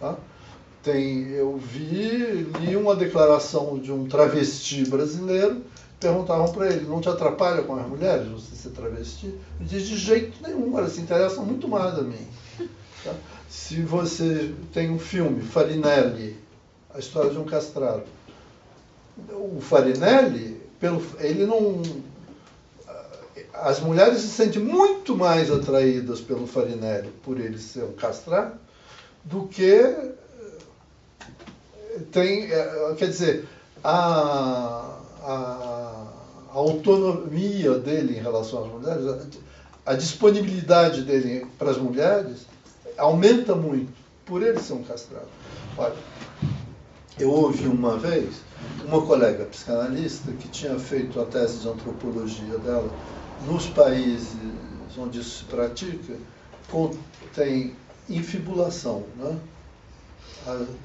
Tá? Eu li uma declaração de um travesti brasileiro perguntavam para ele, não te atrapalha com as mulheres você ser travesti? Ele diz, de jeito nenhum, elas se interessam muito mais a mim. Tá? Se você tem um filme, Farinelli, a história de um castrado, o Farinelli, ele não... As mulheres se sentem muito mais atraídas pelo Farinelli, por ele ser um castrado, do que tem, quer dizer, a autonomia dele em relação às mulheres, a disponibilidade dele para as mulheres aumenta muito, por ele ser um castrado. Olha, eu ouvi uma vez uma colega psicanalista que tinha feito a tese de antropologia dela nos países onde isso se pratica, tem infibulação, né?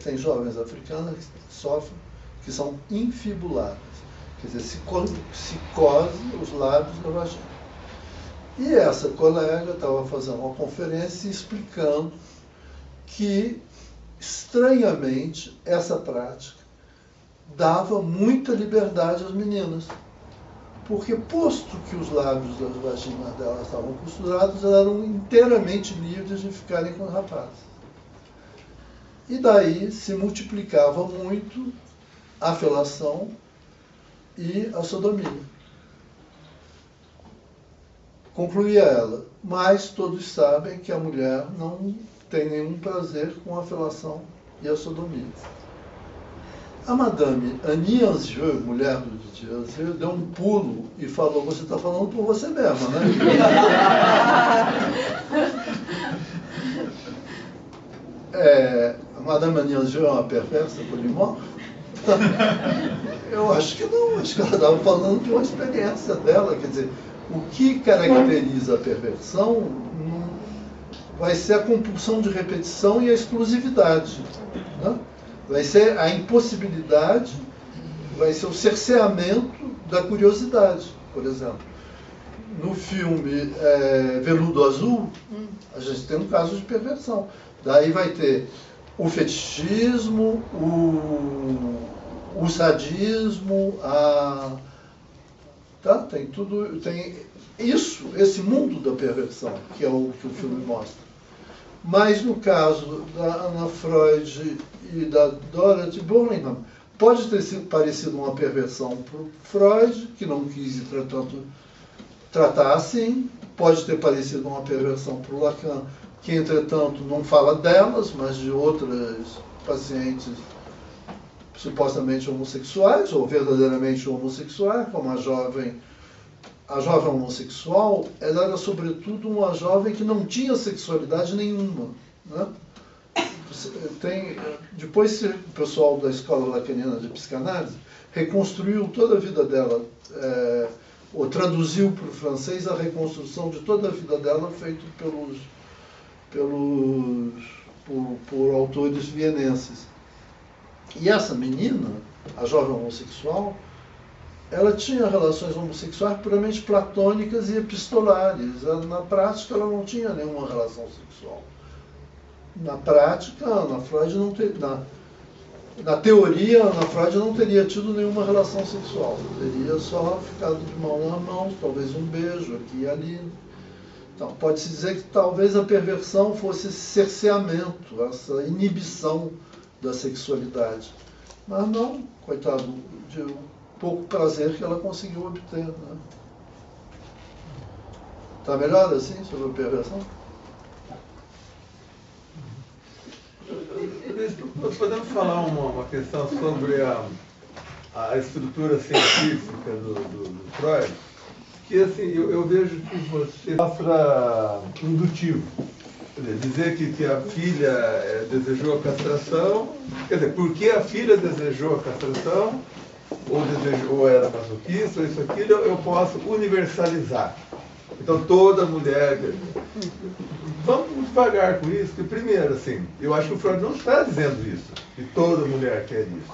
Tem jovens africanas que sofrem, que são infibuladas, quer dizer, se cose os lábios da vagina. E essa colega estava fazendo uma conferência explicando que, estranhamente, essa prática dava muita liberdade às meninas. Porque, posto que os lábios das vaginas delas estavam costurados, elas eram inteiramente livres de ficarem com os rapazes. E daí se multiplicava muito a felação e a sodomia. Concluía ela, mas todos sabem que a mulher não tem nenhum prazer com a felação e a sodomia. A madame Annie Anzieux, mulher do Didier Anzieux, deu um pulo e falou, você está falando por você mesma, né? A madame Annie Anzieux é uma perversa polimorfa? Eu acho que não, acho que ela estava falando de uma experiência dela, quer dizer, o que caracteriza a perversão vai ser a compulsão de repetição e a exclusividade, né? Vai ser a impossibilidade, vai ser o cerceamento da curiosidade, por exemplo. No filme Veludo Azul, a gente tem um caso de perversão. Daí vai ter o fetichismo, o sadismo, tem tudo, tem isso, esse mundo da perversão, que é o que o filme mostra. Mas no caso da Anna Freud e da Dorothy Burlingham, pode ter sido parecido uma perversão para o Freud, que não quis tratar assim, pode ter parecido uma perversão para o Lacan, que entretanto não fala delas, mas de outras pacientes supostamente homossexuais, ou verdadeiramente homossexuais, como a jovem homossexual, ela era sobretudo uma jovem que não tinha sexualidade nenhuma, né? Depois o pessoal da escola lacaniana de psicanálise reconstruiu toda a vida dela, ou traduziu para o francês a reconstrução de toda a vida dela feita por autores vienenses. E essa menina, a jovem homossexual, ela tinha relações homossexuais puramente platônicas e epistolares. Na prática, ela não tinha nenhuma relação sexual. Na prática, Ana Freud não na teoria, Ana Freud não teria tido nenhuma relação sexual. Teria só ficado de mão a mão, talvez um beijo aqui e ali. Então, pode-se dizer que talvez a perversão fosse esse cerceamento, essa inibição da sexualidade. Mas não, coitado, de um pouco prazer que ela conseguiu obter. Né? Está melhor assim sobre a perversão?
Podemos falar uma questão sobre a estrutura científica do Freud? Que assim, eu vejo que você mostra indutivo. Quer dizer que a filha desejou a castração, quer dizer, porque a filha desejou a castração, ou era masoquista, ou isso, aquilo, eu posso universalizar. Então toda mulher... Vamos devagar com isso, porque primeiro, assim, eu acho que o Freud não está dizendo isso, que toda mulher quer isso.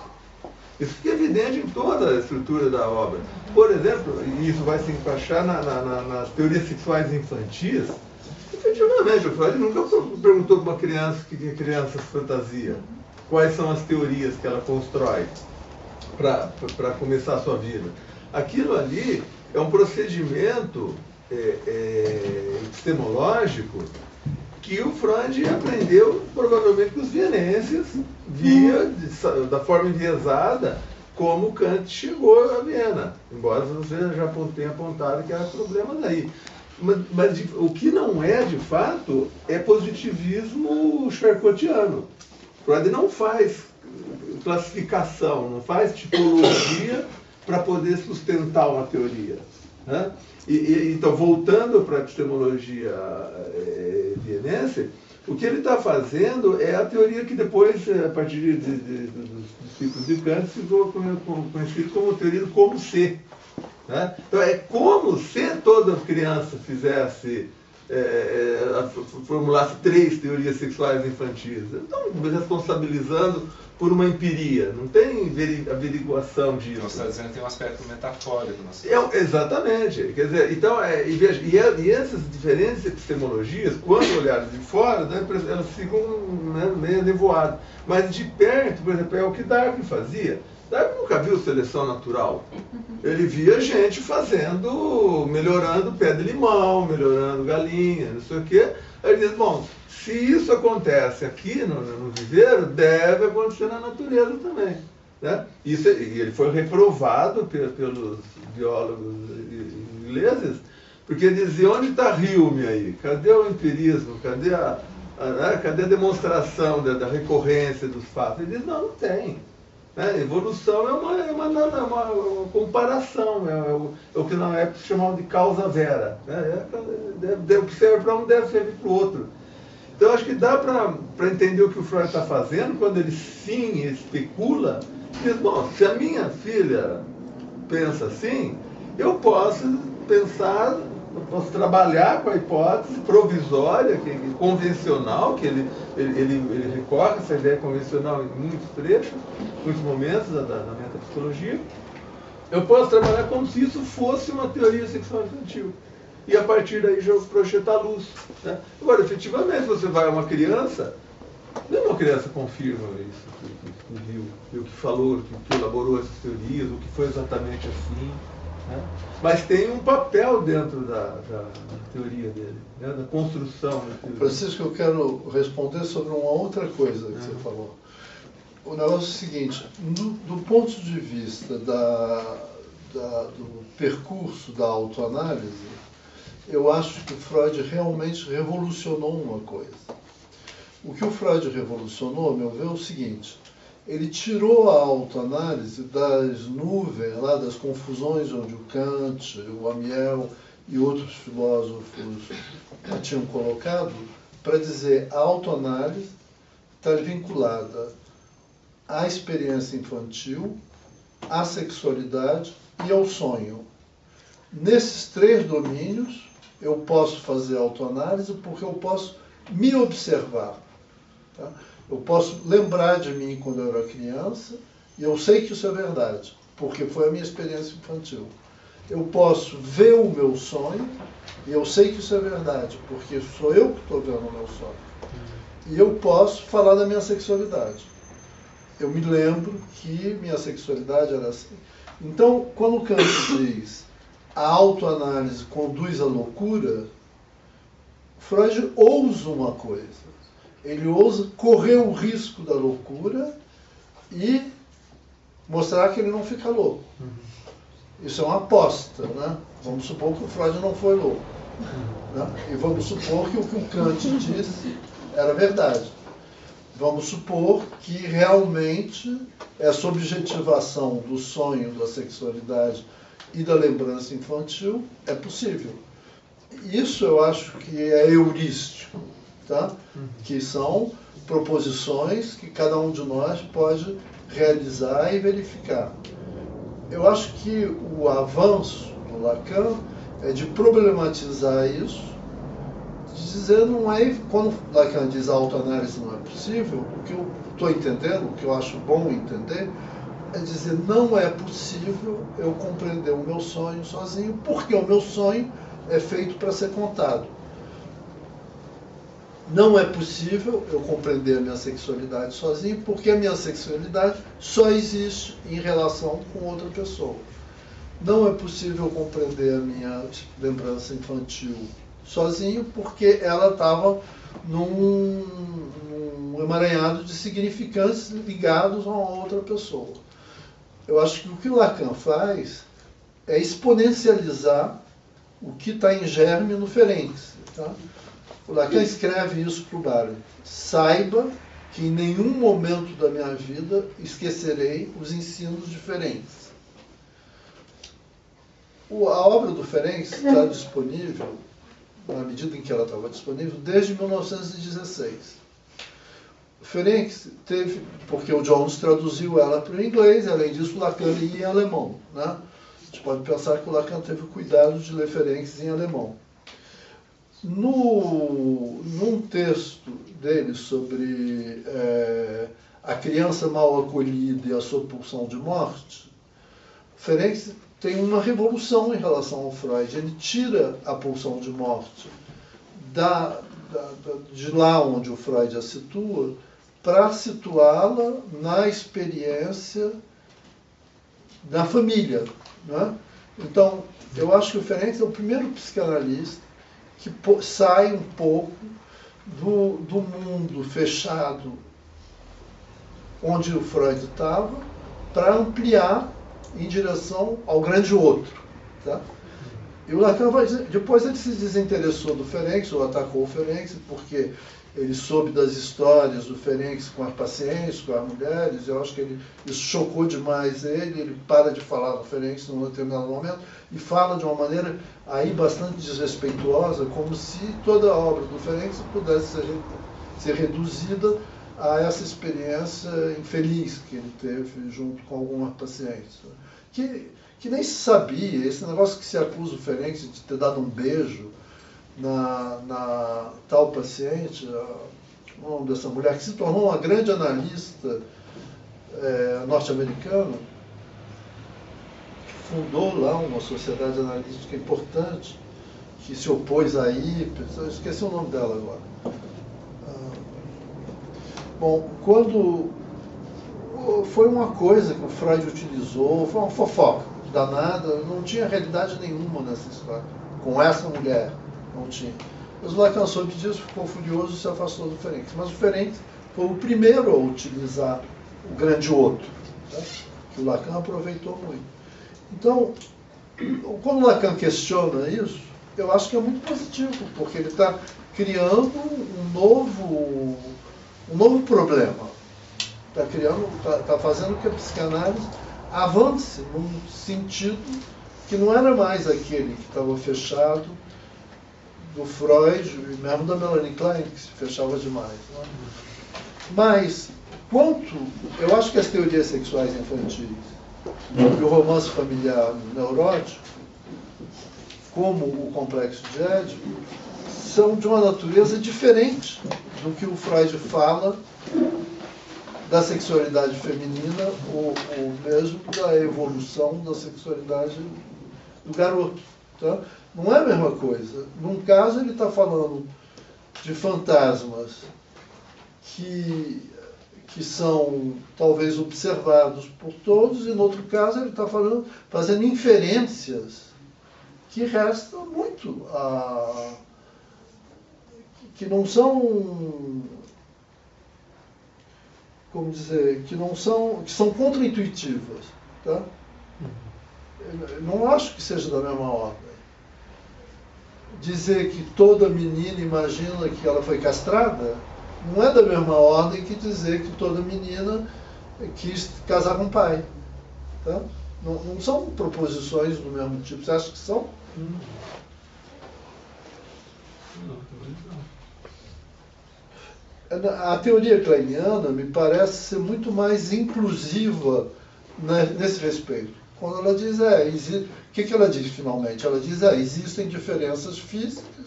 Isso fica evidente em toda a estrutura da obra. Por exemplo, e isso vai se encaixar nas teorias sexuais infantis, efetivamente, o Freud nunca perguntou para uma criança o que a criança fantasia, quais são as teorias que ela constrói para começar a sua vida. Aquilo ali é um procedimento epistemológico que o Freud aprendeu provavelmente com os vienenses, da forma enviesada, como Kant chegou a Viena, embora você já tenha apontado que há problemas aí. Mas o que não é, de fato, é positivismo charcotiano. Freud não faz classificação, não faz tipologia para poder sustentar uma teoria, né? Então, voltando para a epistemologia vienense, o que ele está fazendo é a teoria que depois, a partir dos ciclos de Kant, ficou conhecido como teoria do como ser. Né? Então, é como se toda criança formulasse 3 teorias sexuais infantis. Então, responsabilizando por uma empiria, não tem averiguação disso.
Então, você está dizendo que tem um aspecto metafórico.
Exatamente. Quer dizer, então, e essas diferentes epistemologias, quando olhadas de fora, né, elas ficam, né, meio nevoadas. Mas de perto, por exemplo, é o que Darwin fazia. Darwin nunca viu seleção natural. Ele via gente melhorando pé de limão, melhorando galinha, não sei o quê. Aí ele diz, bom, se isso acontece aqui no viveiro, deve acontecer na natureza também. Né? E ele foi reprovado pelos biólogos ingleses, porque dizia, onde está Hume aí? Cadê o empirismo? Cadê a demonstração da recorrência dos fatos? Ele diz, não tem. Evolução é uma comparação, é o que na época se chamava de causa vera. O que serve para um deve servir para o outro. Então, acho que dá para entender o que o Freud está fazendo, quando ele sim especula, diz, bom, se a minha filha pensa assim, eu posso trabalhar com a hipótese provisória, convencional, que ele recorre a essa ideia convencional em muitos trechos, muitos momentos da metapsicologia. Eu posso trabalhar como se isso fosse uma teoria sexual infantil. E a partir daí já projetar luz. Né? Agora, efetivamente, você vai a uma criança, nenhuma criança confirma isso que viu, que falou, que elaborou essas teorias, o que foi exatamente assim. Né? Mas tem um papel dentro da teoria dele, né? Da construção da teoria.
Francisco, eu quero responder sobre uma outra coisa que você falou. O negócio é o seguinte, do ponto de vista do percurso da autoanálise, eu acho que Freud realmente revolucionou uma coisa. O que o Freud revolucionou, a meu ver, é o seguinte: ele tirou a autoanálise das nuvens, lá das confusões onde o Kant, o Amiel e outros filósofos a tinham colocado, para dizer a autoanálise está vinculada à experiência infantil, à sexualidade e ao sonho. Nesses 3 domínios, eu posso fazer autoanálise porque eu posso me observar. Tá? Eu posso lembrar de mim quando eu era criança, e eu sei que isso é verdade, porque foi a minha experiência infantil. Eu posso ver o meu sonho, e eu sei que isso é verdade, porque sou eu que estou vendo o meu sonho. E eu posso falar da minha sexualidade. Eu me lembro que minha sexualidade era assim. Então, quando Kant diz a autoanálise conduz à loucura, Freud ousa uma coisa. Ele ousa correr o risco da loucura e mostrar que ele não fica louco. Isso é uma aposta, né? Vamos supor que o Freud não foi louco. Né? E vamos supor que o que o Kant disse era verdade. Vamos supor que realmente essa objetivação do sonho, da sexualidade e da lembrança infantil é possível. Isso eu acho que é heurístico, tá? Que são proposições que cada um de nós pode realizar e verificar. Eu acho que o avanço do Lacan é de problematizar isso, de dizer, não é, quando Lacan diz a autoanálise não é possível, o que eu estou entendendo, o que eu acho bom entender, é dizer, não é possível eu compreender o meu sonho sozinho, porque o meu sonho é feito para ser contado. Não é possível eu compreender a minha sexualidade sozinho, porque a minha sexualidade só existe em relação com outra pessoa. não é possível compreender a minha lembrança infantil sozinho, porque ela estava num emaranhado de significantes ligados a uma outra pessoa. Eu acho que o que o Lacan faz é exponencializar o que está em germe no Ferenc. Tá? O Lacan escreve isso para o Barley. Saiba que em nenhum momento da minha vida esquecerei os ensinos de Ferenc. A obra do Ferenc está disponível, na medida em que ela estava disponível, desde 1916. O Ferenc teve, porque o Jones traduziu ela para o inglês, além disso o Lacan lia em alemão. Né? A gente pode pensar que o Lacan teve o cuidado de ler Ferenc em alemão. Num texto dele sobre a criança mal acolhida e a sua pulsão de morte, Ferenc tem uma revolução em relação ao Freud. Ele tira a pulsão de morte de lá onde o Freud a situa, para situá-la na experiência da família. Né? Então, eu acho que o Ferenc é o primeiro psicanalista que sai um pouco do mundo fechado onde o Freud estava, para ampliar em direção ao grande outro. Tá? E o Lacan depois ele se desinteressou do Ferenc, ou atacou o Ferenc, porque ele soube das histórias do Ferenc com as pacientes, com as mulheres. Eu acho que isso chocou demais ele para de falar do Ferenc num determinado momento e fala de uma maneira aí bastante desrespeituosa, como se toda a obra do Ferenc pudesse ser reduzida a essa experiência infeliz que ele teve junto com algumas pacientes. Que nem se sabia, esse negócio que se acusa o Ferenc de ter dado um beijo na tal paciente, o nome dessa mulher, que se tornou uma grande analista norte-americana, que fundou lá uma sociedade analítica importante, que se opôs a Ypes, eu esqueci o nome dela agora. Bom, quando foi uma coisa que o Freud utilizou, foi uma fofoca danada, não tinha realidade nenhuma nessa história. Com essa mulher, não tinha. Mas o Lacan soube disso, ficou furioso e se afastou do Ferenc. Mas o Ferenc foi o primeiro a utilizar o grande outro, né? Que o Lacan aproveitou muito. Então, quando o Lacan questiona isso, eu acho que é muito positivo, porque ele está criando um novo problema. Está fazendo que a psicanálise avance num sentido que não era mais aquele que estava fechado do Freud e mesmo da Melanie Klein, que se fechava demais. Né? Mas, eu acho que as teorias sexuais infantis e o romance familiar neurótico, como o complexo de Édipo, são de uma natureza diferente do que o Freud fala da sexualidade feminina ou mesmo da evolução da sexualidade do garoto. Tá? Não é a mesma coisa. Num caso, ele está falando de fantasmas que são talvez observados por todos, e no outro caso ele está fazendo inferências que restam muito que não são, como dizer, que são contra-intuitivas. Tá? Eu não acho que seja da mesma ordem. Dizer que toda menina imagina que ela foi castrada não é da mesma ordem que dizer que toda menina quis casar com o pai. Tá? Não são proposições do mesmo tipo. Você acha que são? A teoria kleiniana me parece ser muito mais inclusiva nesse respeito. Quando ela diz, o que ela diz finalmente? Ela diz, existem diferenças físicas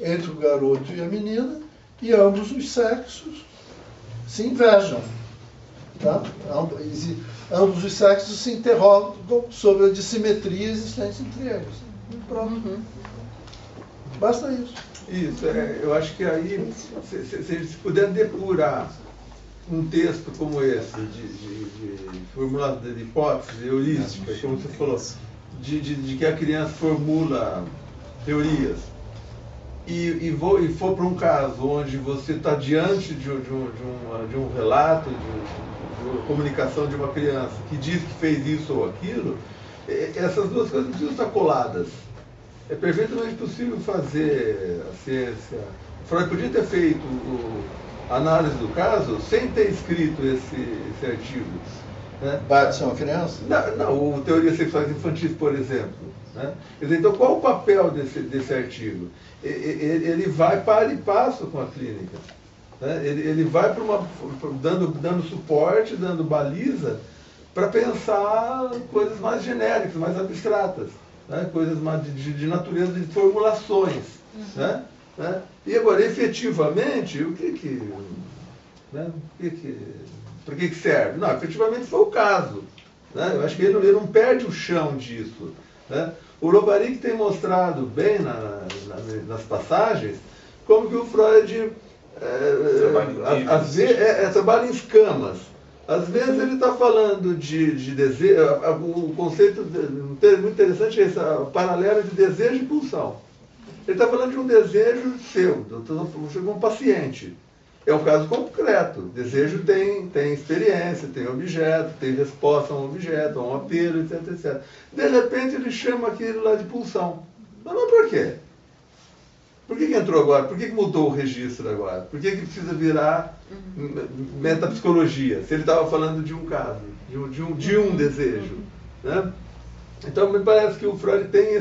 entre o garoto e a menina, e ambos os sexos se invejam. Tá? Ambos os sexos se interrogam sobre a dissimetria existente entre eles. Pronto. Basta isso.
Isso, eu acho que aí, se puder depurar um texto como esse, de formulação de hipótese heurística, como você falou, de que a criança formula teorias, e for para um caso onde você está diante de um relato, de uma comunicação de uma criança que diz que fez isso ou aquilo, essas duas coisas não precisam estar coladas. É perfeitamente possível fazer a ciência. Freud podia ter feito a análise do caso sem ter escrito esse artigo. Né?
Bate-se uma criança?
Não, teorias sexuais infantis, por exemplo. Né? Quer dizer, então, qual o papel desse artigo? Ele vai para e passo com a clínica. Né? Ele vai dando suporte, dando baliza, para pensar coisas mais genéricas, mais abstratas. Né? Coisas mais de natureza de formulações. Né? E agora, efetivamente, para que serve? Não, efetivamente foi o caso. Né? Eu acho que ele não perde o chão disso. Né? O Lobaric tem mostrado bem nas passagens como que o Freud às vezes trabalha em escamas. Às vezes ele está falando de desejo, o conceito muito interessante é esse, a paralela de desejo e pulsão. Ele está falando de um desejo seu, um paciente. É um caso concreto. Desejo tem experiência, tem objeto, tem resposta a um objeto, a um apelo, etc, etc. De repente ele chama aquilo lá de pulsão. Mas por quê? Por que entrou agora? Por que mudou o registro agora? Por que precisa virar metapsicologia? Se ele estava falando de um caso, de um desejo. Né? Então me parece que o Freud tem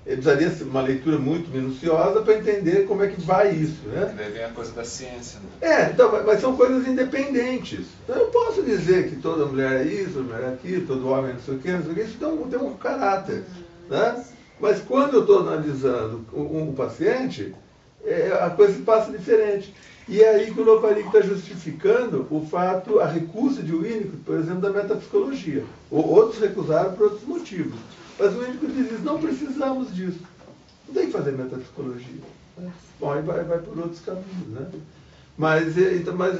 ele precisaria ser uma leitura muito minuciosa para entender como é que vai isso. Né?
Daí vem a coisa da ciência. Né?
Então, mas são coisas independentes. Então, eu posso dizer que toda mulher é isso, toda mulher é aquilo, todo homem é não sei o quê, isso tem um caráter. Né? Mas quando eu estou analisando um paciente, a coisa se passa diferente. E é aí que o Loparic está justificando a recusa de Winnicott, por exemplo, da metapsicologia. Outros recusaram por outros motivos. Mas o Winnicott diz, não precisamos disso. Não tem que fazer metapsicologia. Né? Bom, aí vai por outros caminhos. Né? Mas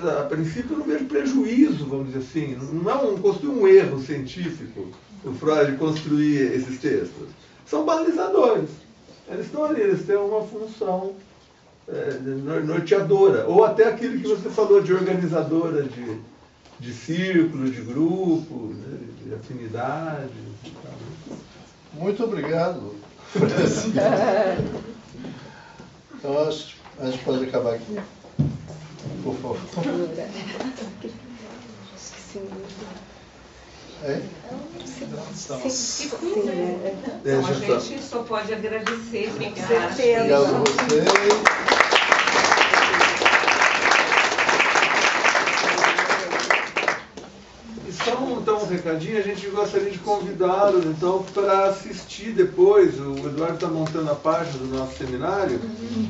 a princípio eu não vejo prejuízo, vamos dizer assim. Não constitui um erro científico o Freud construir esses textos. São balizadores. Eles estão ali, eles têm uma função norteadora. Ou até aquilo que você falou de organizadora de círculo, de grupo, né, de afinidade.
Muito obrigado. Então, a gente pode acabar aqui. Por favor. É?
Então, a gente só pode agradecer.
Obrigado a vocês.
Então, um recadinho, a gente gostaria de convidá-los então para assistir depois. O Eduardo está montando a página do nosso seminário.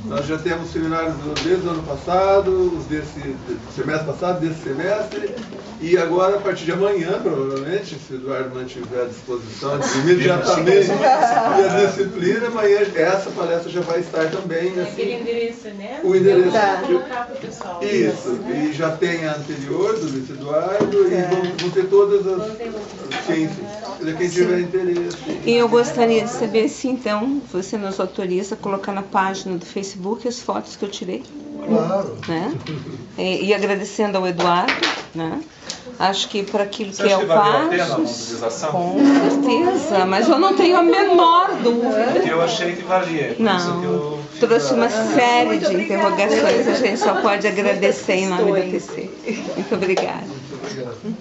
Nós já temos seminários desde o ano passado, os do semestre passado, desse semestre, e agora, a partir de amanhã, provavelmente, se o Eduardo mantiver à disposição imediatamente e a disciplina, amanhã essa palestra já vai estar também.
Assim, aquele endereço, né?
O endereço.
Vou colocar para o pessoal.
Isso, e já tem a anterior do Luiz Eduardo, e vão ter todas as. Sim, quem tiver interesse.
E eu gostaria de saber se então você nos autoriza a colocar na página do Facebook as fotos que eu tirei.
Claro.
Né? E agradecendo ao Eduardo, né? Acho que para aquilo
Você
que é
acha
o
que valeu a pena a
Passos,
mobilização?
com certeza, mas eu não tenho a menor dúvida.
Porque eu achei que valia. Por isso que eu fiz
Trouxe uma série
Muito
de interrogações, a gente só pode agradecer em nome do TC. Muito obrigada.
Obrigado.